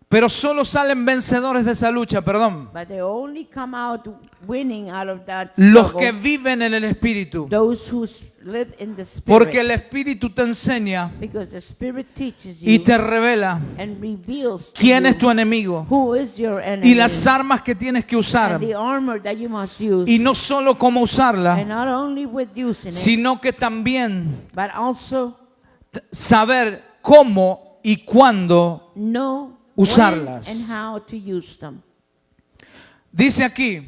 Pero solo salen vencedores de esa lucha, perdón. but they only come out winning out of that Los struggle. que viven en el Espíritu. Those who live in the Spirit. Porque el Espíritu te enseña Because the Spirit teaches y you te revela and reveals to quién you es tu enemigo who is your enemy y las armas que tienes que usar. and the armor that you must use. Y no solo cómo And usarla, not only with using it, sino que también but also saber cómo y cuándo know usarlas. when and how to use them. Dice aquí,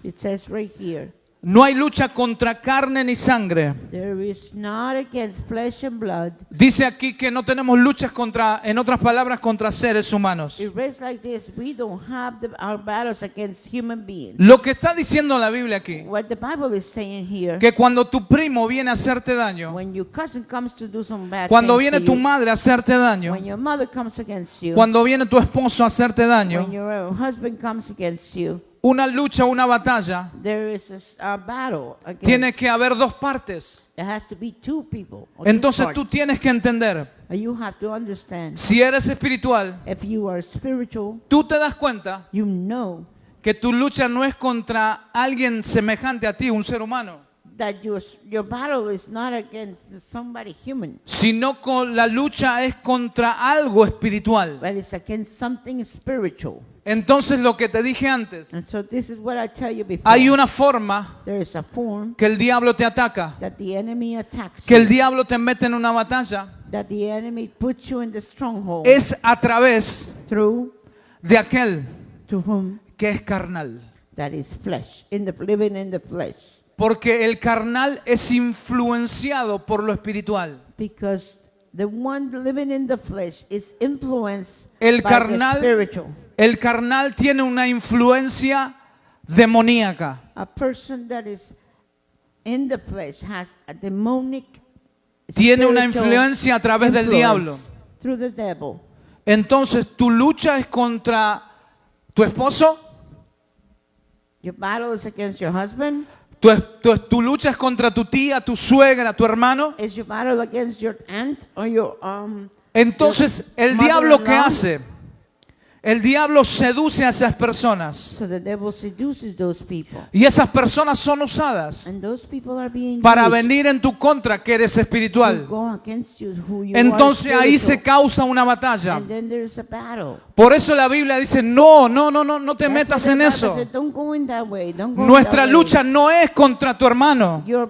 It says right here, no hay lucha contra carne ni sangre. there is not against flesh and blood. Dice aquí que no tenemos luchas contra, en otras palabras, contra seres humanos. It reads like this, we don't have our battles against human beings. Lo que está diciendo la Biblia aquí, What the Bible is saying here, que cuando tu primo viene a hacerte daño, when your cousin comes to do some bad cuando things viene to tu you, madre a hacerte daño, when your mother comes against you, cuando viene tu esposo a hacerte daño, when your husband comes against you, una lucha, una batalla, there is a battle against. tiene que haber dos partes. There has to be two people. Or two Entonces parts. tú tienes que entender, You have to understand. si eres espiritual, If you are spiritual, tú te das cuenta you know que tu lucha no es contra alguien semejante a ti, un ser humano, that your battle is not against somebody human, sino con la lucha es contra algo espiritual. but it's against something spiritual. Entonces lo que te dije antes, And so this is what I tell you before. hay una forma There is a form que el diablo te ataca, that the enemy attacks que el you, diablo te mete en una batalla, that the enemy puts you in the stronghold es a través through de aquel to whom que es carnal. that is flesh, living in the flesh. Porque el carnal es influenciado por lo espiritual. Because the one living in the flesh is influenced El by the carnal, spiritual. el carnal tiene una influencia demoníaca. A person that is in the flesh has a demonic Tiene una spiritual influencia a través del diablo. influence through the devil. Entonces, tu lucha es contra tu esposo, Your battle is against your husband. tu lucha es contra tu tía, tu suegra, tu hermano. Is your battle against your aunt or your Entonces, el your diablo, ¿qué mother-in-law? hace? El diablo seduce a esas personas. So the devil seduces those people. Y esas personas son usadas And those people are being para used venir en tu contra, que eres to espiritual. go against you, who you Entonces are ahí se spiritual. causa una batalla. And then there's a battle. Por eso la Biblia dice, no te That's metas why the en Bible eso. said, don't go in that way. Don't go Nuestra that way. lucha no es contra tu hermano. Your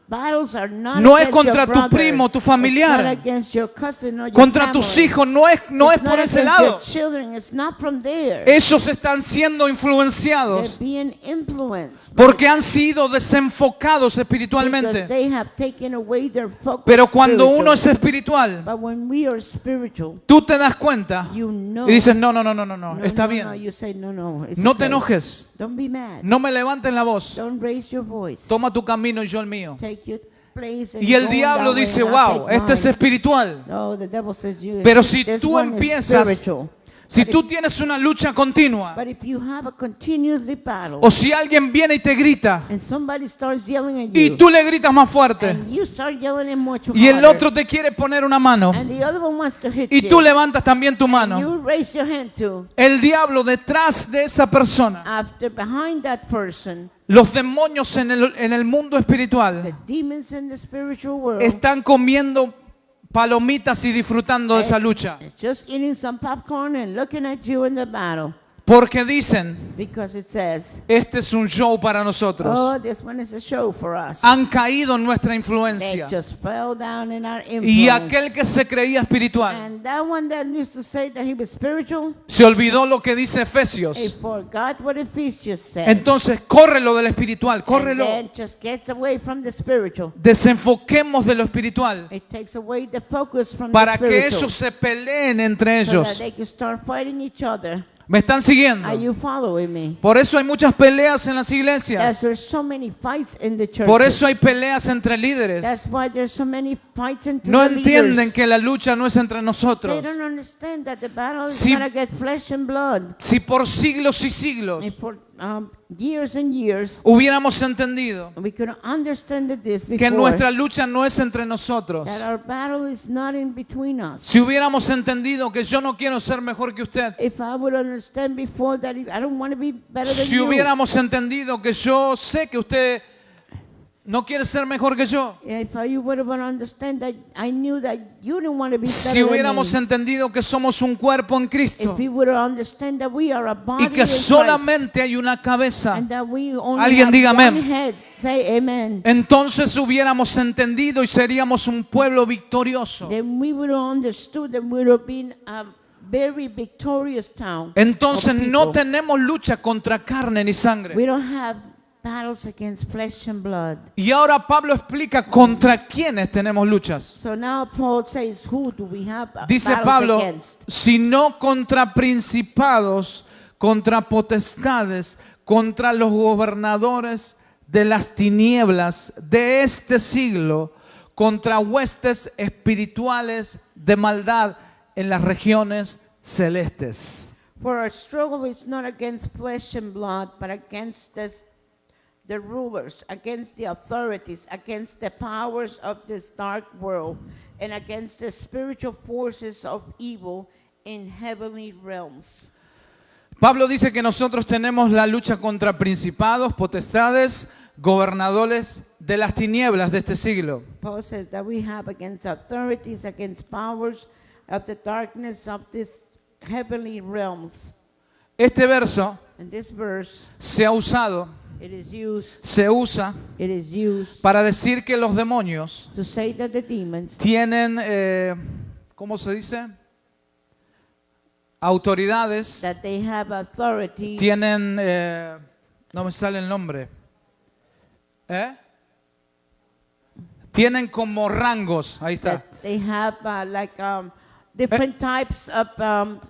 battles are not No es against contra your tu brother. primo, tu familiar. It's not against your cousin or your Contra tus family. hijos, no es It's por not ese against lado. your children. It's not from there. Ellos están siendo They're influenciados being influenced porque han sido desenfocados because espiritualmente. they have taken away their focus. Pero cuando uno es spiritual. espiritual, But when we are spiritual, tú te das cuenta you know. y dices, no, está No, bien. you say, no, it's No te okay. enojes, Don't be mad. no me levantes la voz. Don't raise your voice. Toma tu camino y yo el mío. Take your place and Y el go diablo that way dice, and I'll wow, take este es mine. espiritual. No, the devil says Pero si this tú one is empiezas, spiritual. si But tú if- tienes una lucha continua, But if you have a continuously battle o si alguien viene y te grita, and somebody starts yelling at y you tú le gritas más fuerte, and you start yelling at much y el harder, otro te quiere poner una mano, and the other one wants to hit y you, tú levantas también tu mano, you raise your hand too, el diablo detrás de esa persona, after behind that person, los demonios en el mundo the espiritual demons in the spiritual world están comiendo palomitas y disfrutando de esa lucha. is just eating some popcorn and looking at you in the battle Porque dicen, because it says, este es un show para nosotros. oh, this one is a show for us. Han caído en nuestra They influencia. just fell down in our influence. Y aquel que se creía espiritual And that one that used to say that he was spiritual, se olvidó lo que dice he Efesios. forgot what Ephesians said. Entonces, córrelo del espiritual, And córrelo. then just gets away from the spiritual. Desenfoquemos de lo espiritual It takes away the focus from para the que spiritual. ellos se peleen entre So that ellos. they can start fighting each other. ¿Me están siguiendo? Are you following me? Por eso hay muchas peleas en las Yes, iglesias. there's so many fights in the church. Por eso hay peleas entre líderes. That's why there's so many fights into No the entienden leaders. que la lucha no es entre They nosotros. don't understand that the battle is Si- gonna get flesh and blood. Si por siglos y siglos And for years and years, hubiéramos entendido we could understand this que before. nuestra lucha no es entre nosotros, That our battle is not in between us. si hubiéramos entendido que yo no quiero ser mejor que usted, If I would understand before that I don't want to be better than si you. hubiéramos entendido que yo sé que usted no quiere ser mejor que yo, If you would have understand that I knew that you didn't want to be si better hubiéramos than me. entendido que somos un cuerpo en Cristo If we would understand that we are a body y que in Christ, solamente hay una cabeza, and that we only Alguien have diga one amén. head. Say amen. entonces hubiéramos entendido y seríamos un pueblo victorioso. Then we would have understood that we would have been a very victorious town. Entonces of no people. tenemos lucha contra carne ni sangre. We don't have battles against flesh and blood. Y ahora Pablo explica contra quiénes tenemos luchas. So now Paul says, who do we have Dice battles Pablo, against? sino contra principados, contra potestades, contra los gobernadores de las tinieblas de este siglo, contra huestes espirituales de maldad en las regiones celestes. For our struggle is not against flesh and blood, but against the rulers, against the authorities, against the powers of this dark world, and against the spiritual forces of evil in heavenly realms. Pablo dice que nosotros tenemos la lucha contra principados, potestades, gobernadores de las tinieblas de este siglo. Paul says that we have against authorities, against powers of the darkness of this heavenly realms. Este verso And this verse, se ha usado, se usa it is used para decir que los demonios to say that the demons tienen, ¿cómo se dice? autoridades, that they have authorities, tienen, no me sale el nombre, tienen como rangos, ahí está. that they have different types of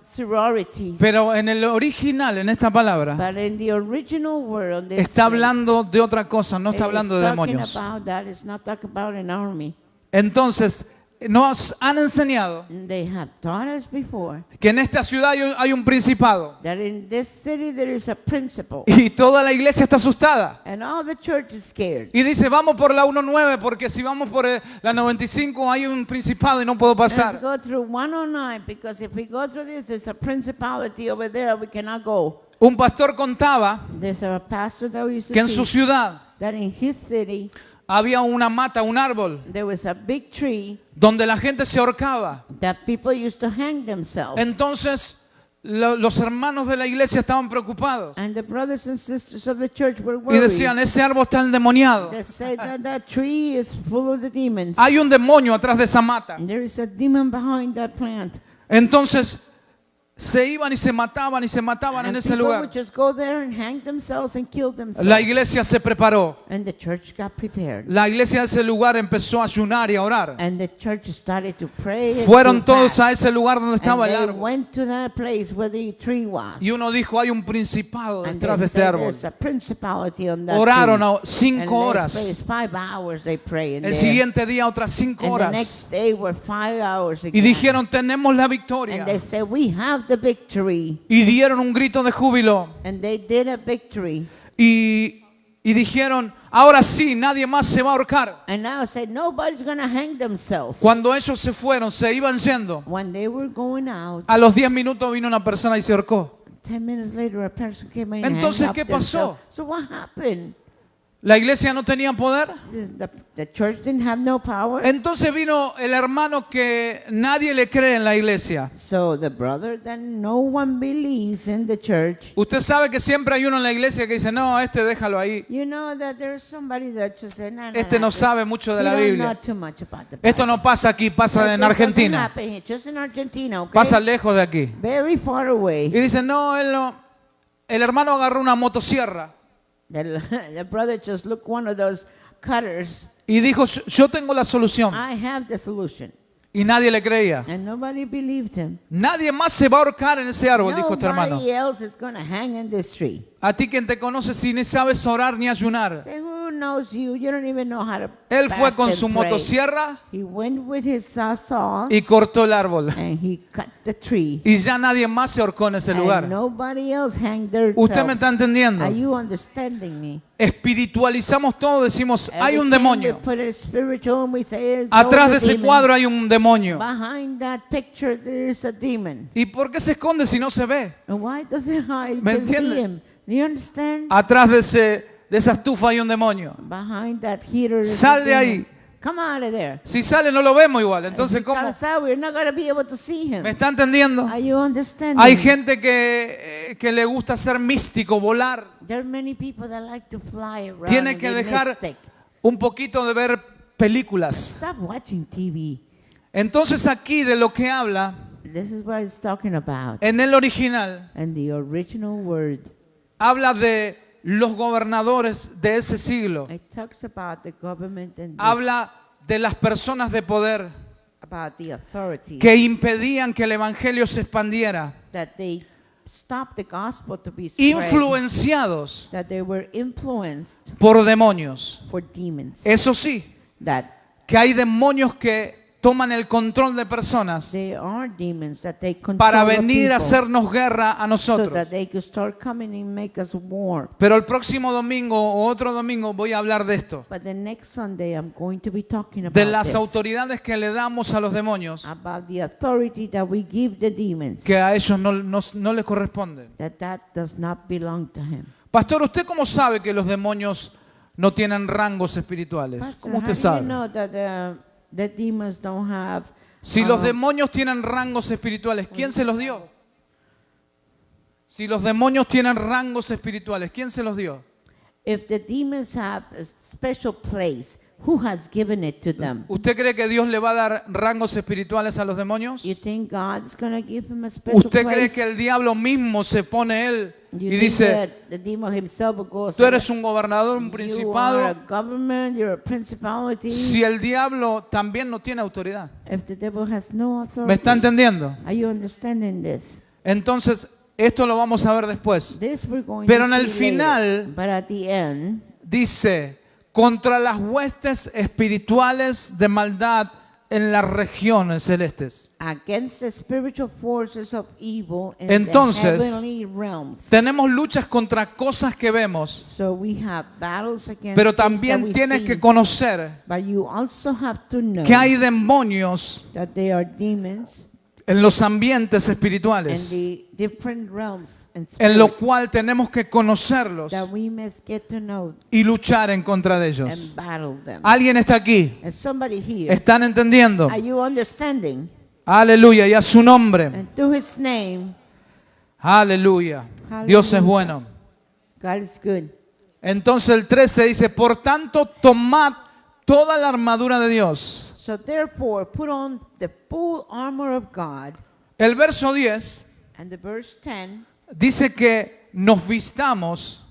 sororities. Pero en el original, en esta palabra, But in the original world, this está place, hablando de otra cosa, no está it is hablando de talking demonios. about that. It's not talking about an army. Entonces, nos han enseñado They have taught us before que en esta ciudad hay un principado that in this city there is a principle, y toda la iglesia está asustada. and all the church is scared. Y dice, vamos por la 19 porque si vamos por la 95 hay un principado y no puedo Let's pasar. go through 109 because if we go through this, there's a principality over there. We cannot go. Un pastor contaba There's a pastor that used que to en su teach ciudad that in his city había una mata, un árbol, there was a big tree donde la gente se ahorcaba. that people used to hang themselves. Entonces los hermanos de la iglesia estaban preocupados And the brothers and sisters of the church were y worried. decían, ese árbol está endemoniado. They said that that tree is full of the demons. Hay un demonio atrás de esa mata. And there is a demon behind that plant. Entonces se iban y se mataban en And ese people lugar. would just go there and hang themselves and kill themselves. La iglesia se preparó. And the church got prepared. La iglesia de ese lugar empezó a ayunar y a orar. And the church started to pray. and Fueron to todos fast. a ese lugar donde estaba And el they árbol. went to that place where the tree was. Y uno dijo, hay un principado And detrás they de este said árbol. there's a principality on that Oraron tree. 5 And horas. this place, 5 hours they pray in El there. siguiente día otras 5 And the horas. next day were 5 hours Y again. dijeron, tenemos la victoria. And they said, we have the victory. Y dieron un grito de júbilo. And they did a victory. Y dijeron, ahora sí, nadie más se va a ahorcar. And now said, nobody's going to hang themselves. Cuando ellos se fueron, se iban yendo. When they were going out, A los 10 minutos vino una persona y se ahorcó. 10 minutes later, a person came in Entonces, and hanged ¿qué up pasó? themselves. So what happened? La iglesia no tenía poder. The church didn't have no power. Entonces vino el hermano que nadie le cree en la iglesia. So the brother that no one believes in the church. Usted sabe que siempre hay uno en la iglesia que dice, no, este déjalo ahí. You know that there's somebody that just said, no, Este no sabe mucho de la Biblia. Not too much about the Esto no Bible. pasa aquí, pasa en This doesn't Argentina. happen here, just in Argentina, okay? Pasa lejos de aquí. Very far away. Y dice, no, él no. El hermano agarró una motosierra The brother just looked one of those cutters. y dijo, yo tengo la solución. I have the solution. Y nadie le creía. And nobody believed him. Nadie más se va a ahorcar en ese árbol, dijo este hermano. Nobody else is going to hang in this tree. A ti quien te conoce si ni sabes orar ni ayunar. Say, who knows you? You don't even know how to Él fue fast con and su pray. motosierra He went with his saw y cortó el árbol. and he cut the tree. Y ya nadie más se ahorcó en ese lugar. And nobody else hanged their Usted me está entendiendo. Are you understanding me? Espiritualizamos todo, decimos, hay un Everything demonio. we put it spiritual and we say, "It's Atrás all de a ese demon." cuadro hay un demonio. Behind that picture there's a demon. ¿Y por qué se esconde si no se ve? And why does it hide? ¿Me You can see entiende? him. Do you understand? Atrás de esa estufa hay un demonio. Behind that heater is Sal a de demon. ahí. Come out of there. Si sale no lo vemos igual. Entonces, If he ¿cómo? comes out, we're not going to be able to see him. ¿Me está entendiendo? Are you understanding? Hay gente que le gusta ser místico, volar. There are many people that like to fly around Tiene and que be dejar mystic. un poquito de ver películas. Stop watching TV. Entonces aquí de lo que habla, This is what it's talking about. en el original, And the original word, habla de los gobernadores de ese siglo. it talks about the government and Habla de las personas de poder about the authority que impedían que el evangelio se expandiera, that they stopped the gospel to be spread, influenciados that they were influenced por demonios. for demons, Eso sí, that que hay demonios que toman el control de personas they are demons, that they control para the venir a people hacernos guerra a so nosotros. that they could start coming and make us war. Pero el próximo domingo o otro domingo voy a hablar de esto, But the next Sunday I'm going to be talking about de las this, autoridades que le damos a los demonios, about the authority that we give the demons, que a ellos no les corresponden. that does not belong to him. Pastor, ¿usted cómo sabe que los demonios no tienen rangos espirituales? Pastor, ¿Cómo how usted do you sabe? know that the demons don't have Si los demonios tienen rangos espirituales, ¿quién se los dio? Si los demonios tienen rangos espirituales, ¿quién se los dio? if the demons have a special place Who has given it to them? ¿Usted cree que Dios le va a dar rangos espirituales a los demonios? You think God's going to give him a special ¿Usted cree place? que el diablo mismo se pone él You y think dice, that the demon himself will go tú eres un gobernador, un you are a principado? government, you're a principality. Si el diablo también no tiene autoridad. If the devil has no authority. ¿Me está entendiendo? Are you understanding this? Entonces, esto lo vamos a ver después. This we're going Pero to en el see later. final- But at the end, Dice, contra las huestes espirituales de maldad en las regiones celestes. against the spiritual forces of evil in Entonces, the heavenly realms. Tenemos luchas contra cosas que vemos, So we have battles against pero things that también we tienes see. que conocer But you also have to know que hay demonios that they are demons en los ambientes in espirituales, the different realms and en lo spirit cual tenemos que conocerlos that we must get to know y luchar en contra de ellos. and battle them. ¿Alguien está aquí? And somebody here, ¿Están entendiendo? are you understanding? Aleluya, y a su nombre. And to his name, Aleluya. Dios es Aleluya. bueno. God is good. Entonces el 13 dice, por tanto, tomad toda la armadura de Dios. So therefore, put on the full armor of God. El verso 10 And the verse 10, dice que nos vistamos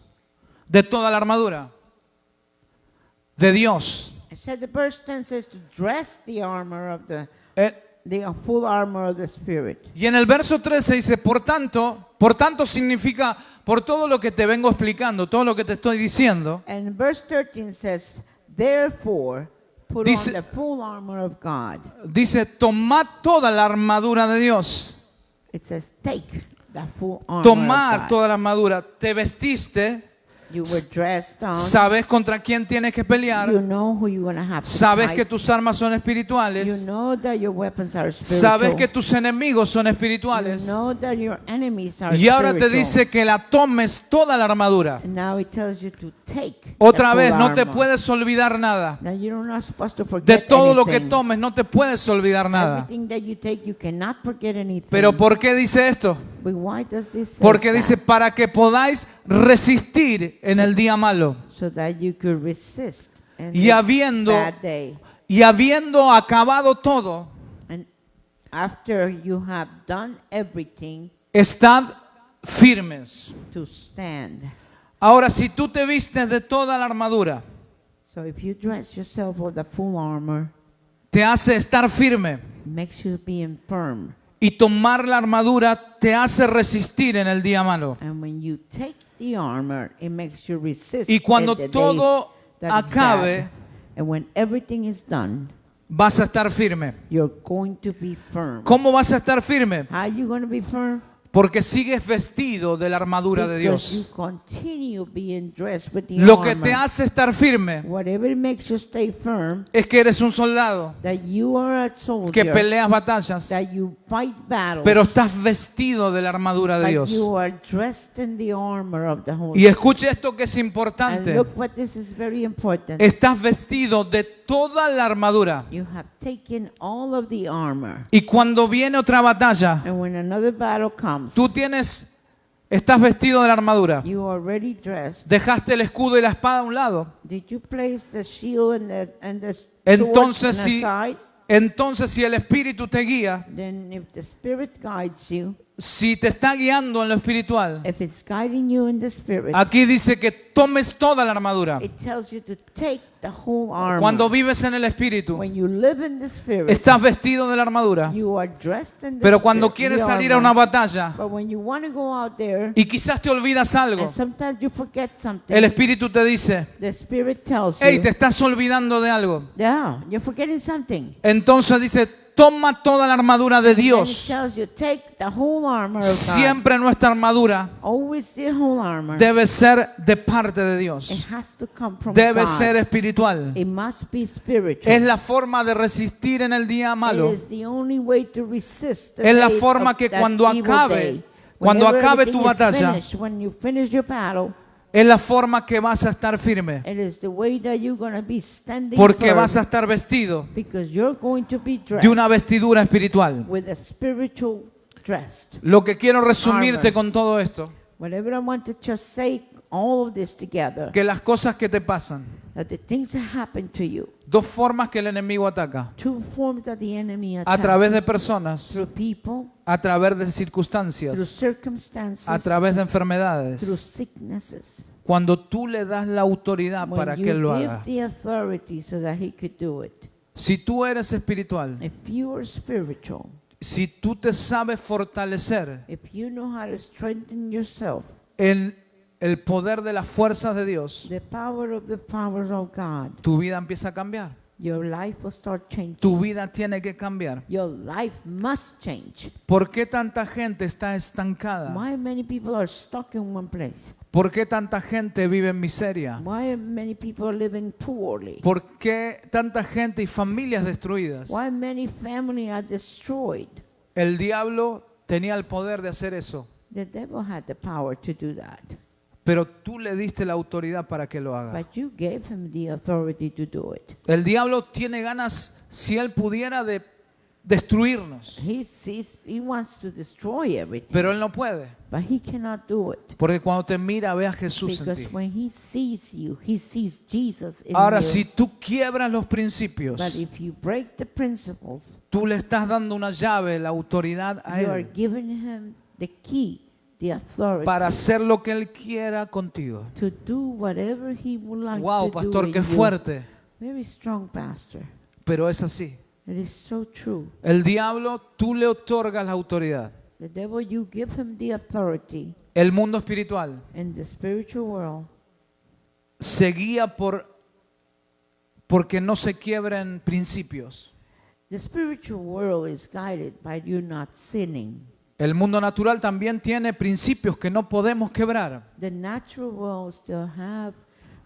de toda la armadura de Dios. it said the verse 10 says to dress the armor of the Eh, full armor of the Spirit. Y en el verso 13 dice, por tanto significa, por todo lo que te vengo explicando, todo lo que te estoy diciendo, And verse 13 says, therefore, put Dice- on the full armor of God. dice, tomad toda la armadura de Dios. It says, take the full armor Tomar of God. toda la armadura. Te vestiste, You were dressed on. sabes contra quién tienes que You pelear, know who you're going to have to sabes fight. que tus armas son You espirituales, know that your weapons are spiritual. sabes que tus enemigos son You espirituales. know that your enemies are Y ahora te spiritual. dice que la tomes toda la armadura. And now it tells you to take Otra the vez, full no te armor. puedes olvidar nada. Now you're not supposed to forget De todo lo que anything. tomes, no te puedes olvidar nada. Everything that you take, you cannot forget anything. Pero ¿por qué dice esto? But why does this say Porque that? dice, para que podáis resistir en el día malo. So that you could resist in Y the habiendo, bad day. y habiendo acabado todo, And after you have done everything, estad firmes. to stand. Ahora, si tú te vistes de toda la armadura, So if you dress yourself with the full armor, te hace estar firme. it makes you being firm. Y tomar la armadura te hace resistir en el día malo. And when you take the armor, it makes you resist. Y cuando in the day todo that is acabe, bad. And when everything is done, vas a estar firme. you're going to be firm. ¿Cómo vas a estar firme? How are you going to be firm? Porque sigues vestido de la armadura de Because you Dios. continue being dressed with the Lo que armor. te hace estar firme Whatever makes you stay firm, es que eres un soldado that you are a soldier, que peleas batallas, that you fight battles, pero estás vestido de la armadura de but Dios. you are dressed in the armor of the Holy Y escuche esto que es And importante. look what this is very important. Estás vestido de toda la armadura. You have taken all of the armor. Y cuando viene otra batalla, And when another battle comes, estás vestido de la armadura. you are already dressed. Dejaste el escudo y la espada a un lado. Did you place the shield and the sword Entonces, on the side? Entonces, si el Espíritu te guía, Then if the Spirit guides you, si te está guiando en lo espiritual, if it's guiding you in the Spirit, aquí dice que tomes toda la armadura. it tells you to take the whole armor. Cuando vives en el Espíritu, When you live in the Spirit, estás vestido de la armadura. you are dressed in the Pero cuando Spirit, quieres the salir a armor. una batalla But when you want to go out there, y quizás te olvidas algo, and sometimes you forget something, el Espíritu te dice, the Spirit tells hey, you, te estás olvidando de algo. yeah, you're forgetting something. Entonces dice, toma toda la armadura de And it Dios. tells you, take the whole armor of God. Siempre nuestra armadura Always the whole armor. debe ser de parte de Dios. It has to come from Debe God. ser espiritual. It must be spiritual. Es la forma de resistir en el día malo. It is the only way to resist the Es la day forma of que that cuando evil acabe, day. cuando Whenever acabe everything tu is batalla, finished, when you finish your battle, es la forma que vas a estar firme. it is the way that you're going to be standing Porque firm, vas a estar vestido because you're going to be dressed de una vestidura espiritual. with a spiritual dress. Lo que quiero resumirte Armor. con todo esto Whatever I want to just say all of this together, que las cosas que te pasan, that the things that happen to you, dos formas que el enemigo ataca, two forms that the enemy a attacks, través de personas, through people, a través de through circunstancias, circumstances, a través de through enfermedades. sicknesses. Cuando tú le das la autoridad para When que él you lo give haga. the authority so that he could do it. Si tú eres espiritual, If you are spiritual, si tú te sabes fortalecer if you know how to strengthen yourself, en el poder de las fuerzas de Dios, the power of God, tu vida empieza a cambiar. your life will start changing. Tu vida tiene que cambiar. Your life must change. ¿Por qué tanta gente está estancada? Why many people are stuck in one place? ¿Por qué tanta gente vive en miseria? Why many people are living poorly? ¿Por qué tanta gente y familias destruidas? Why many families are destroyed? El diablo tenía el poder de hacer eso, The devil had the power to do that. pero tú le diste la autoridad para que lo haga. But you gave him the authority to do it. El diablo tiene ganas, si él pudiera, de destruirnos, He wants to destroy everything. pero él no puede, But he cannot do it. porque cuando te mira ve a Jesús en Because ti. when he sees you, he sees Jesus in Ahora, you. si tú quiebras los principios, But if you break the principles, tú le estás dando una llave, la autoridad a you are él giving him the key, the authority para hacer lo que él quiera contigo. to do whatever he would like Wow, to pastor, do qué in you. fuerte, Very strong, pastor. pero es así. It is so true. El diablo, tú le otorgas la autoridad. The devil, you give him the authority. El mundo espiritual In the spiritual world, se guía porque no se quiebren principios. the spiritual world is guided by you not sinning. El mundo natural también tiene principios que no podemos quebrar. The natural world still have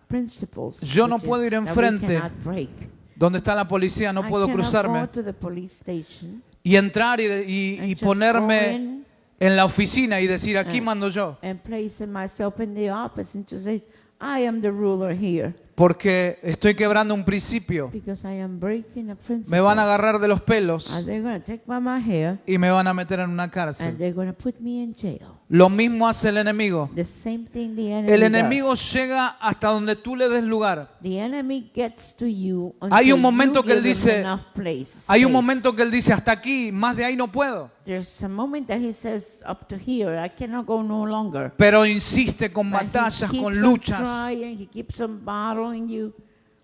principles Yo no which puedo ir that we enfrente. cannot break. Donde está la policía no I puedo cannot cruzarme go to the police station y entrar y and just go ponerme in en la oficina y decir aquí mando yo. and place myself in the office and to say, I am the ruler here Porque estoy quebrando un principio. because I am breaking a principle. Me van a agarrar de los pelos And they're going to take by my hair y me van a meter en una and cárcel. they're going to put me in jail. Lo mismo hace el enemigo. The same thing the enemy El enemigo does. llega hasta donde tú le des lugar. The enemy gets to you Hay un until momento you que él give him dice, enough place, Hay un space. momento que él dice, hasta aquí, más de ahí no puedo. There's a moment that he says, up to here, I cannot go no longer. Pero insiste con But he batallas, keeps con on luchas. trying, he keeps on battling you.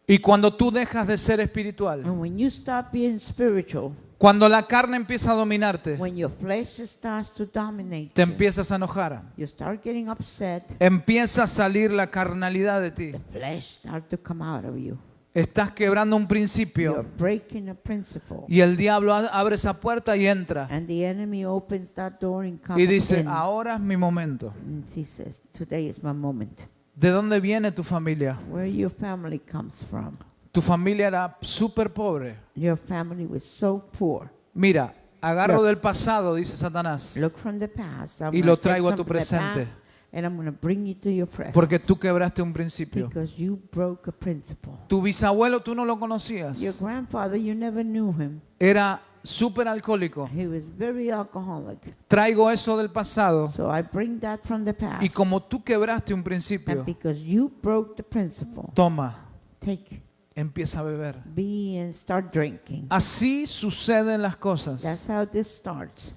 Y cuando tú dejas de ser espiritual, And when you stop being spiritual, cuando la carne empieza a dominarte, when your flesh starts to dominate te you, empiezas a enojar. you start getting upset, Empieza a salir la carnalidad de ti. the flesh starts to come out of you. Estás quebrando un You're principio breaking a principle. y el diablo abre esa puerta y entra And the enemy opens that door and comes y dice, in. ahora es mi momento. And he says, today is my moment. ¿De dónde viene tu familia? Where your family comes from. Tu familia era súper pobre. Your family was so poor. Mira, agarro Look. del pasado, dice Satanás, Look from the past. I'm y gonna lo take traigo a some tu from the presente. past and I'm going to bring you to your present. porque tú quebraste un principio. Because you broke a principle. Tu bisabuelo tú no lo conocías. Your grandfather, you never knew him. Era súper alcohólico. He was very alcoholic. Traigo eso del pasado. So I bring that from the past. Y como tú quebraste un And principio, because you broke the principle, toma, take, empieza a beber. be and start drinking. Así suceden las cosas. That's how this starts.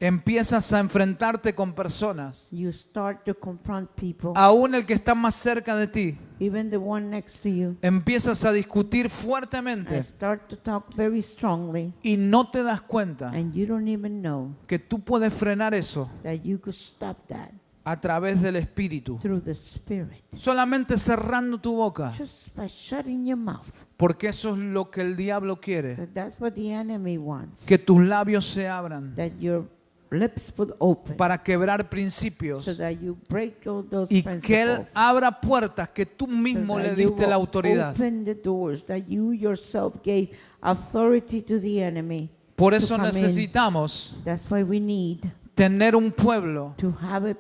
Empiezas a enfrentarte con personas, You start to confront people, aún el que está más cerca de ti. even the one next to you. Empiezas a discutir I fuertemente start to talk very strongly, y no te das cuenta and you don't even know que tú puedes frenar eso that you could stop that a través del Espíritu. through the Spirit. Solamente cerrando tu boca, Just by shutting your mouth. porque eso es lo que el diablo quiere, But that's what the enemy wants. que tus labios se abran That your lips would open para quebrar principios so that you break all those y que Él principles. abra puertas que tú mismo So le that you diste la will autoridad. open the doors that you yourself gave authority to the enemy. Por to eso come in. necesitamos That's why we need tener un pueblo to have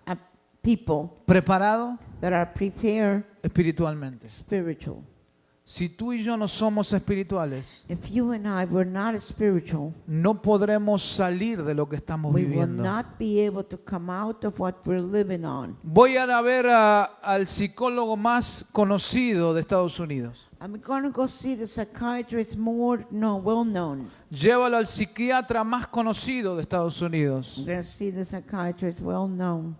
a people preparado that are prepared espiritualmente. spiritual. Si tú y yo no somos espirituales, if you and I were not spiritual, no podremos salir de lo que estamos we will viviendo. not be able to come out of what we're living on. Voy a ir a ver al psicólogo más conocido de Estados Unidos. I'm going to go see the psychiatrist well known. Llévalo al psiquiatra más conocido de Estados Unidos. I'm going to see the psychiatrist well known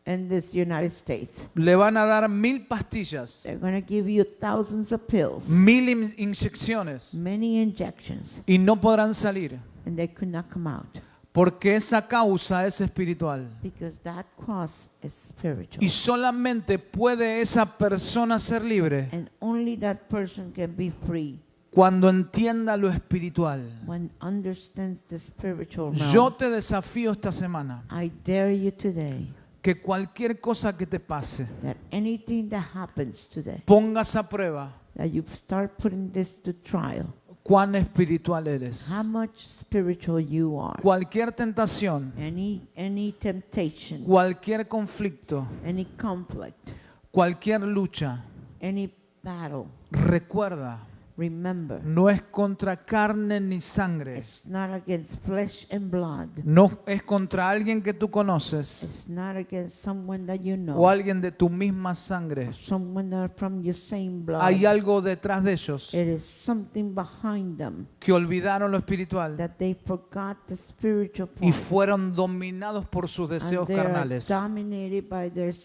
in this United States. Le van a dar 1000 pastillas, They're going to give you thousands of pills, 1000 inyecciones many injections, y no podrán salir and they could not come out porque esa causa es espiritual. because that cause is spiritual. Y solamente puede esa persona ser libre And only that person can be free cuando entienda lo espiritual. when understands the spiritual Yo realm. te desafío esta semana I dare you today que cualquier cosa que te pase, that anything that happens today, pongas a prueba that you start putting this to trial, cuán espiritual eres. how much spiritual you are. Cualquier tentación, Any temptation, cualquier conflicto, any conflict, cualquier lucha, any battle, recuerda, remember, no es contra carne ni sangre. it's not against flesh and blood. No es contra alguien que tú conoces It's not against someone that you o know, alguien de tu misma sangre. someone that are from your same blood. Hay algo detrás de ellos It is something behind them que olvidaron lo espiritual that they forgot the spiritual y part. fueron dominados por sus And deseos they are carnales. dominated by their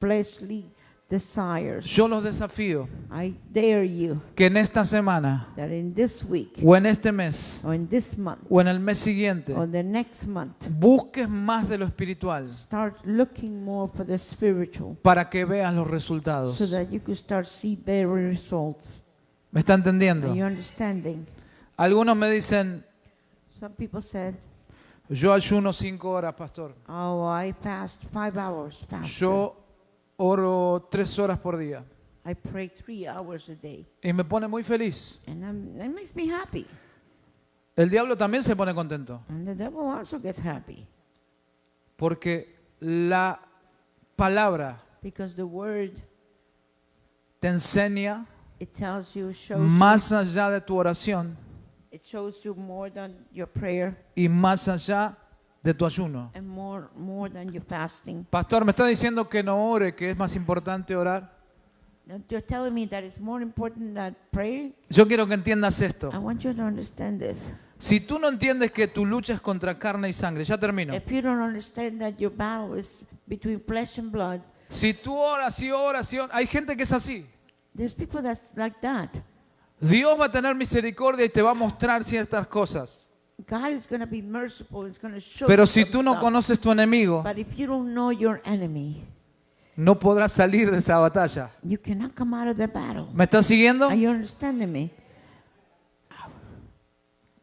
fleshly desires. Yo los desafío I dare you que en esta semana that in this week o en este mes or in this month o en el mes siguiente or the next month, busques más de lo espiritual start looking more for the spiritual para que veas los resultados. so that you could start see better results. ¿Me está entendiendo? Are you understanding? Algunos me dicen, Some people said, yo ayuno 5 horas, pastor. oh, I fast 5 hours, pastor. Yo oro 3 horas por día. I pray 3 hours a day. Y me pone muy feliz. And that makes me happy. El diablo también se pone contento. And the devil also gets happy. Porque la palabra Because the word, te enseña it tells you, más allá de tu oración it shows you more than your prayer y más allá de tu ayuno. and more than your fasting. Pastor, ¿me está diciendo que no ore, que es más importante orar? You're telling me that it's more important than prayer? Yo quiero que entiendas esto. I want you to understand this. Si tú no entiendes que tu lucha es contra carne y sangre, ya termino. If you don't understand that your battle is between flesh and blood, Si tú oras y oras y oras, hay gente que es así. there's people that's like that. Dios va a tener misericordia y te va a mostrar ciertas cosas. God is going to be merciful. It's going to show Pero you si some tú no stuff. conoces tu enemigo, But if you don't know your enemy, no podrás salir de esa batalla. you cannot come out of the battle. ¿Me estás siguiendo? Are you understanding me?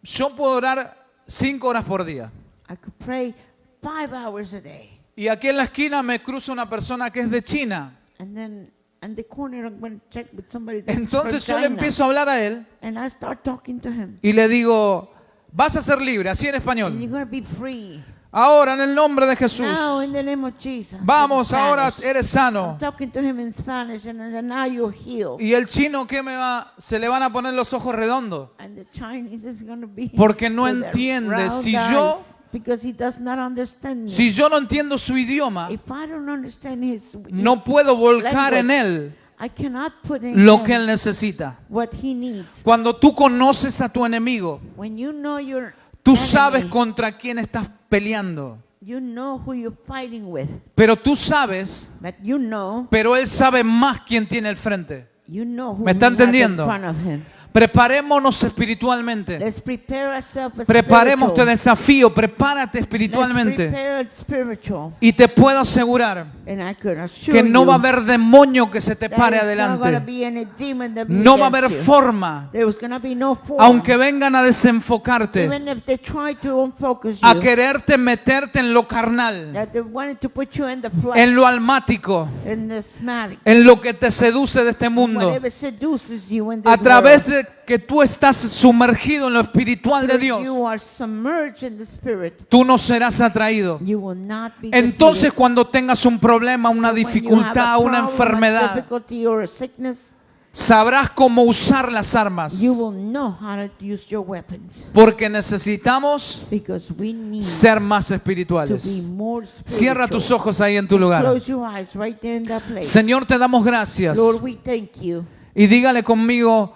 Yo puedo orar 5 horas por día. I could pray 5 hours a day. Y aquí en la esquina me cruza una persona que es de China. And then in the corner I'm going to check with somebody that's Entonces from yo le China. empiezo a hablar a él And I start talking to him. y le digo, vas a ser libre, así en And you're español. going to be free. Ahora en el nombre de Jesús. Now in the name of Jesus. Vamos, in ahora Spanish. eres sano. I'm talking to him in Spanish and then now you're healed. Y el chino, ¿qué me va? Se le van a poner los ojos redondos. And the Chinese is going to be Porque no with their entiende. round Si yo- eyes, because he does not understand me. Si yo no entiendo su idioma, If I don't understand his no puedo volcar en él I cannot put in lo him que él necesita. what he needs. Cuando tú conoces a tu enemigo, When you know your tú enemy, sabes contra quién estás peleando. you know who you're fighting with. Pero tú sabes, But you know pero él sabe más quién tiene el frente. who ¿Me está he has in entendiendo? front of him. Preparémonos espiritualmente. Let's prepare ourselves as Preparemos, te spiritual. desafío, prepárate Let's espiritualmente. prepare spiritual. Y te puedo asegurar And I can assure que no you va a haber demonio que se te that pare there's not gonna adelante. be any demon that be No va a haber against you. forma, There was gonna be no form. aunque vengan a desenfocarte, Even if they try to unfocus a you, quererte meterte en lo carnal, that they wanted to put you in the flesh, en lo almático, in the somatic, en lo que te seduce de este mundo, whatever seduces you in a this través world. de que tú estás sumergido en lo espiritual de If Dios, you are submerged in the spirit, tú no serás atraído. you will not be Entonces defeated. cuando tengas un problema, una When you have dificultad, a una problem, a enfermedad, difficulty or a sickness, Sabrás cómo usar las armas. You will know how to use your weapons. Porque necesitamos Because we need ser más to espirituales. be more spiritual. Cierra tus ojos ahí en tu Just lugar. close your eyes right there in that place. Señor, te damos gracias. Lord, we thank you. Y dígale conmigo,